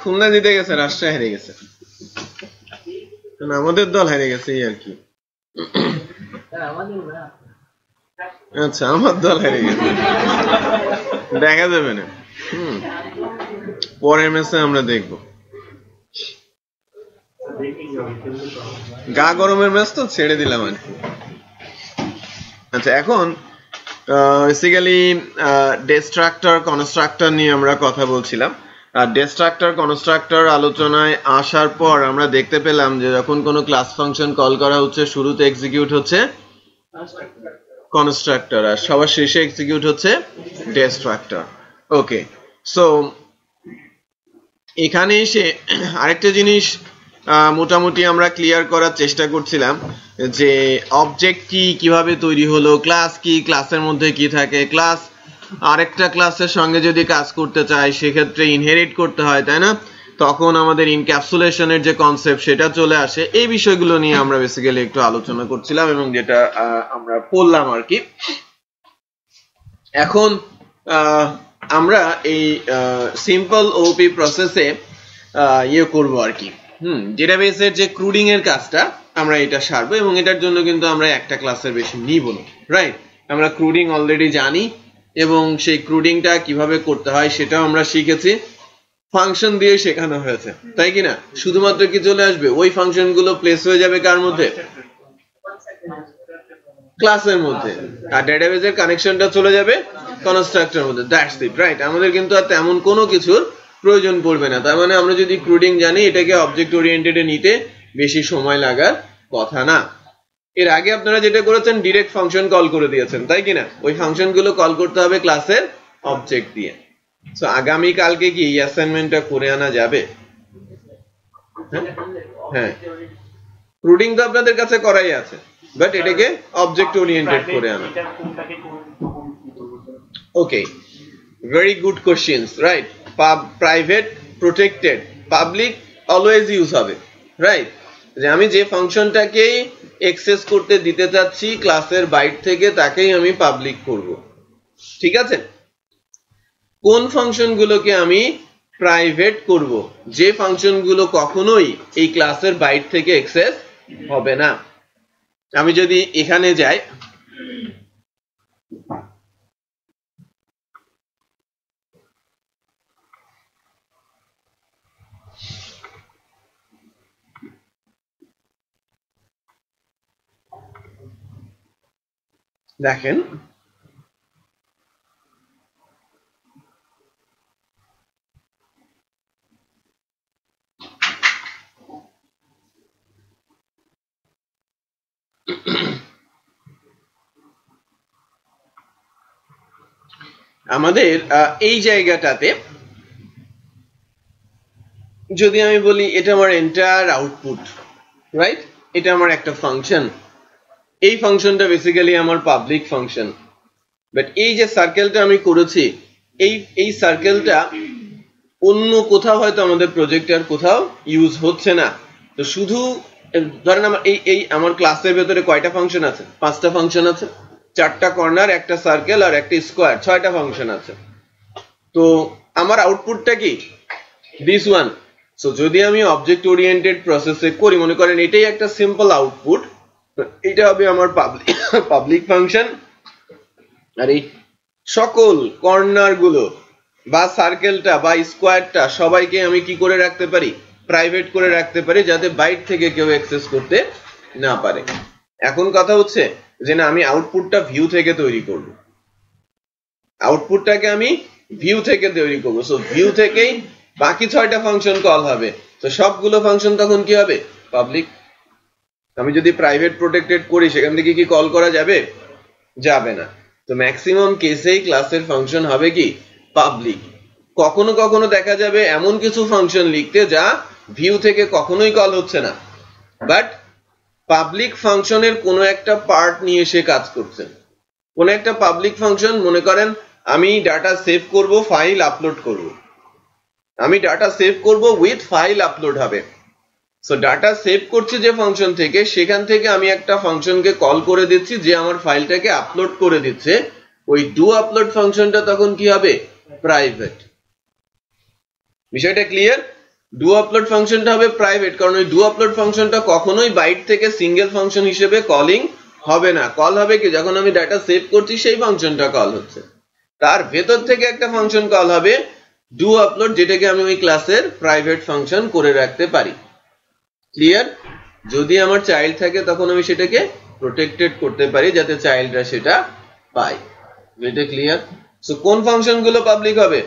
খুলনা জিতে গেছে, রাজশাহী হেরে গেছে, আমাদের দল হেরে গেছে এই আর কি। আচ্ছা, আমার দল হেরে গেছে, দেখা যাবে না। পরের ম্যাচে আমরা দেখব। গা গরমের ম্যাচ তো ছেড়ে দিলাম আর কি। আচ্ছা, এখন বেসিক্যালি ডিস্ট্রাক্টর কনস্ট্রাক্টর নিয়ে আমরা কথা বলছিলাম। আর ডিস্ট্রাক্টর কনস্ট্রাক্টর আলোচনায় আসার পর আমরা দেখতে পেলাম যে যখন কোনো ক্লাস ফাংশন কল করা হচ্ছে শুরুতে এক্সিকিউট হচ্ছে কনস্ট্রাক্টর আর সবার শেষে এক্সিকিউট হচ্ছে ডিস্ট্রাক্টর। ওকে, সো এখানে এসে আরেকটা জিনিস মোটামুটি আমরা ক্লিয়ার করার চেষ্টা করছিলাম যে অবজেক্ট কি, কিভাবে তৈরি হলো, ক্লাস কি, ক্লাসের মধ্যে কি থাকে, ক্লাস আরেকটা ক্লাসের সঙ্গে যদি কাজ করতে চাই সেক্ষেত্রে ইনহেরিট করতে হয়, তাই না? তখন আমাদের ইনক্যাপসুলেশনের যে কনসেপ্ট সেটা চলে আসে। এই বিষয়গুলো নিয়ে আমরা বেসিক্যালি একটু আলোচনা করছিলাম এবং যেটা আমরা পড়লাম আর কি। এখন আমরা এই সিম্পল ওপি প্রসেসে ইয়ে করব আর কি, ডেটাবেসের যে ক্রুডিং এর কাজটা আমরা এটা সারবো এবং এটার জন্য কিন্তু আমরা একটা ক্লাসের বেশি নিব না, রাইট? আমরা ক্রুডিং অলরেডি জানি এবং সেই ক্রুডিংটা কিভাবে করতে হয় সেটাও আমরা শিখেছি, ফাংশন দিয়ে শেখানো হয়েছে, তাই কি না? শুধুমাত্র কি চলে আসবে ওই ফাংশন গুলো প্লেস হয়ে যাবে কার মধ্যে? ক্লাসের মধ্যে, আর ডেটাবেসের কানেকশনটা চলে যাবে কনস্ট্রাক্টরের মধ্যে। That's it, right? আমাদের কিন্তু আর তেমন কোনো কিছুর প্রয়োজন পড়বে না। তার মানে আমরা যদি ক্রুডিং জানি, এটাকে অবজেক্ট ওরিয়েন্টেডে নিতে বেশি সময় লাগার কথা না। এর আগে আপনারা যেটা করেছেন ডিরেক্ট ফাংশন কল করে দিয়েছেন, তাই কিনা? ওই ফাংশন গুলো কল করতে হবে ক্লাসের অবজেক্ট দিয়ে। সো আগামী কালকে কি এই অ্যাসাইনমেন্টটা করে আনা যাবে? হ্যাঁ, ক্রুডিং তো আপনাদের কাছে করাই আছে, বাট এটাকে অবজেক্ট ওরিয়েন্টেড করে আনা। Okay, very good questions, right? Private, protected, public always use হবে, রাইট? যে আমি যে ফাংশনটাকেই অ্যাক্সেস করতে দিতে চাচ্ছি ক্লাসের বাইট থেকে তাকেই আমি পাবলিক করব, ঠিক আছে? কোন ফাংশনগুলোকে আমি প্রাইভেট করব? যে ফাংশনগুলো কখনোই এই ক্লাসের বাইট থেকে অ্যাক্সেস হবে না। আমি যদি এখানে যাই, দেখেন আমাদের এই জায়গাটাতে যদি আমি বলি এটা আমার এন্টায়ার আউটপুট, রাইট? এটা আমার একটা ফাংশন, এই ফাংশনটা বেসিক্যালি আমার পাবলিক ফাংশন। বাট এই যে সার্কেলটা আমি করেছি, এই সার্কেলটা অন্য কোথাও হয়তো আমাদের প্রজেক্টে আর কোথাও ইউজ হচ্ছে না। তো শুধু ধরেন আমার এই আমার ক্লাসের ভেতরে কয়টা ফাংশন আছে? 5টা ফাংশন আছে, 4টা কর্নার, একটা সার্কেল আর একটা স্কোয়ার, 6টা ফাংশন আছে। তো আমার আউটপুটটা কি? This one. সো যদি আমি অবজেক্ট ওরিয়েন্টেড প্রসেসে করি, মনে করেন এটাই একটা সিম্পল আউটপুট, এটা হবে আমার পাবলিক ফাংশন। আর এই সকল কর্নার গুলো বা সার্কেলটা বা স্কোয়ারটা সবাইকে আমি কি করে রাখতে পারি? প্রাইভেট করে রাখতে পারি, যাতে বাইট থেকে কেউ অ্যাক্সেস করতে না পারে। এখন কথা হচ্ছে যে না, আমি আউটপুটটা ভিউ থেকে তৈরি করব, আউটপুটটাকে আমি ভিউ থেকে তৈরি করব। সো ভিউ থেকেই বাকি 6টা ফাংশন কল হবে। তো সবগুলো ফাংশন তখন কি হবে? পাবলিক। আমি যদি প্রাইভেট প্রোটেক্টেড করি সেখান থেকে কি কল করা যাবে? যাবে না। তো ম্যাক্সিমাম কেসেই ক্লাসের ফাংশন হবে কি? পাবলিক। কখনো কখনো দেখা যাবে এমন কিছু ফাংশন লিখতে যা ভিউ থেকে কখনোই কল হচ্ছে না, বাট পাবলিক ফাংশনের কোনো একটা পার্ট নিয়ে সে কাজ করছে। কোন একটা পাবলিক ফাংশন, মনে করেন আমি ডাটা সেভ করব, ফাইল আপলোড করব, আমি ডাটা সেভ করব উইথ ফাইল আপলোড হবে। সো ডাটা সেভ করছি যে ফাংশন থেকে, সেখান থেকে আমি একটা ফাংশনকে কল করে দিচ্ছি যে আমার ফাইলটাকে আপলোড করে দিচ্ছে। ওই ডু আপলোড ফাংশনটা তখন কি হবে? প্রাইভেট। বিষয়টা ক্লিয়ার? ডু আপলোড ফাংশনটা হবে প্রাইভেট, কারণ ওই ডু আপলোড ফাংশনটা কখনোই বাইট থেকে সিঙ্গেল ফাংশন হিসেবে কলিং হবে না। কল হবে কি, যখন আমি ডাটা সেভ করছি সেই ফাংশনটা কল হচ্ছে, তার ভেতর থেকে একটা ফাংশন কল হবে ডু আপলোড, যেটাকে আমি ওই ক্লাসের প্রাইভেট ফাংশন করে রাখতে পারি। ক্লিয়ার? যদি আমার চাইল্ড থাকে তখন আমি সেটাকে প্রোটেক্টেড করতে পারি যাতে চাইল্ডরা সেটা পায়। এটা ক্লিয়ার? সো কোন ফাংশন গুলো পাবলিক হবে?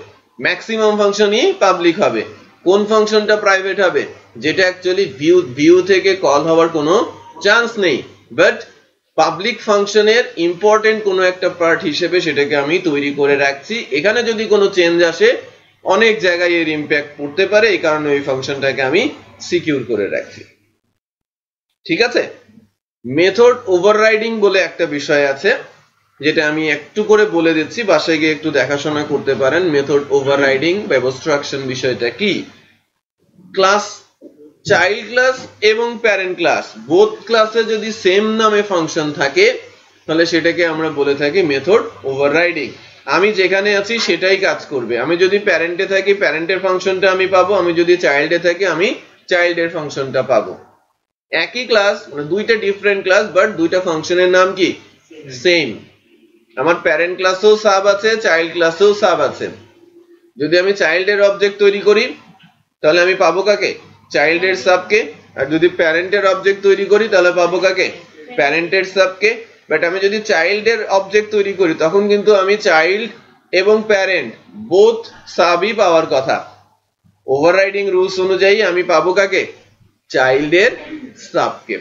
ম্যাক্সিমাম ফাংশনই পাবলিক হবে। কোন ফাংশনটা প্রাইভেট হবে? যেটা অ্যাকচুয়ালি ভিউ থেকে কল হওয়ার কোনো চান্স নেই, বাট পাবলিক ফাংশনের ইম্পর্টেন্ট কোনো একটা পার্ট হিসেবে সেটাকে আমি তৈরি করে রাখছি। এখানে যদি কোনো চেঞ্জ আসে অনেক জায়গায় এর ইম্প্যাক্ট পড়তে পারে, এই কারণে ওই ফাংশনটাকে আমি সিকিউর করে রাখছি। ঠিক আছে? মেথড ওভাররাইডিং বলে একটা বিষয় আছে, যেটা আমি একটু করে বলে দিচ্ছি, বাসায় গিয়ে একটু দেখাশোনা করতে পারেন। মেথড ওভাররাইডিং বা অ্যাবস্ট্রাকশন বিষয়টা কি? ক্লাস, চাইল্ড ক্লাস এবং প্যারেন্ট ক্লাস, বোথ ক্লাসে যদি সেম নামে ফাংশন থাকে তাহলে সেটাকে আমরা বলে থাকি মেথড ওভাররাইডিং। আমি যেখানে আছি সেটাই কাজ করবে। আমি যদি প্যারেন্টে থাকি প্যারেন্টের ফাংশনটা আমি পাবো, আমি যদি চাইল্ডে থাকি আমি চাইল্ডের ফাংশনটা পাবো। একই ক্লাস, মানে দুইটা ডিফারেন্ট ক্লাস, বাট দুইটা ফাংশনের নাম কি সেম। আমার প্যারেন্ট ক্লাসেও সাব আছে, চাইল্ড ক্লাসেও সাব আছে। যদি আমি চাইল্ডের অবজেক্ট তৈরি করি তাহলে আমি পাবো কাকে? চাইল্ডের সাবকে। আর যদি প্যারেন্টের অবজেক্ট তৈরি করি তাহলে পাবো কাকে? প্যারেন্টের সাবকে। বাট আমি যদি চাইল্ডের অবজেক্ট তৈরি করি তখন কিন্তু আমি চাইল্ড এবং প্যারেন্ট বোথ সাবই পাওয়ার কথা। ওভাররাইডিং রুলস অনুযায়ী আমি পাবো কাকে? চাইল্ডের সাবকে।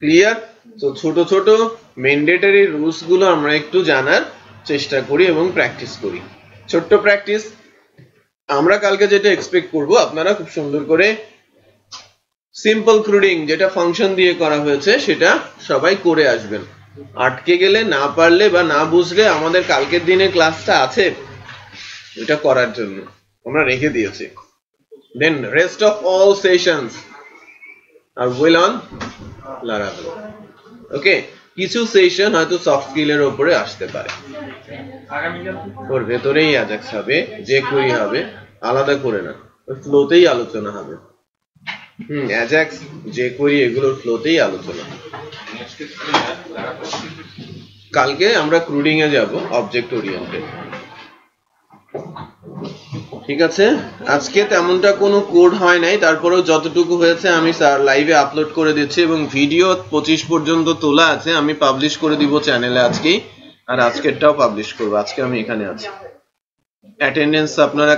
ক্লিয়ার? তো ছোট ছোট ম্যান্ডেটরি রুলস গুলো আমরা একটু জানার চেষ্টা করি এবং প্র্যাকটিস করি। ছোট্ট প্র্যাকটিস, আমরা কালকে যেটা এক্সপেক্ট করব আপনারা খুব সুন্দর করে সিম্পল ক্রুডিং যেটা ফাংশন দিয়ে করা হয়েছে সেটা সবাই করে আসবেন। আটকে গেলে, না পারলে বা না বুঝলে আমাদের কালকের দিনের ক্লাসটা আছে এটা করার জন্য, আমরা রেখে দিয়েছি। Then rest of all sessions are well on Laravel. Okay, কিছু সেশন হয়তো সফট স্কিলের উপরে আসতে পারে, ওর ভেতরেই অ্যাজাক্স হবে, jQuery হবে, আলাদা করে না, ওই ফ্লোতেই আলোচনা হবে। অ্যাজাক্স, jQuery এগুলোর ফ্লোতেই আলোচনা। কালকে আমরা ক্রুডিং এ যাব, অবজেক্ট ওরিয়েন্টেড। ঠিক আছে? আজকে তেমনটা কোনো কোড হয় নাই, তারপরেও যতটুকু হয়েছে আমি স্যার লাইভে আপলোড করে দিচ্ছি এবং ভিডিও 25 পর্যন্ত তোলা আছে, আমি পাবলিশ করে দিব চ্যানেলে আজকেই, আর আজকেরটাও পাবলিশ করব। আজকে আমি এখানে আছি। অ্যাটেন্ডেন্স আপনারা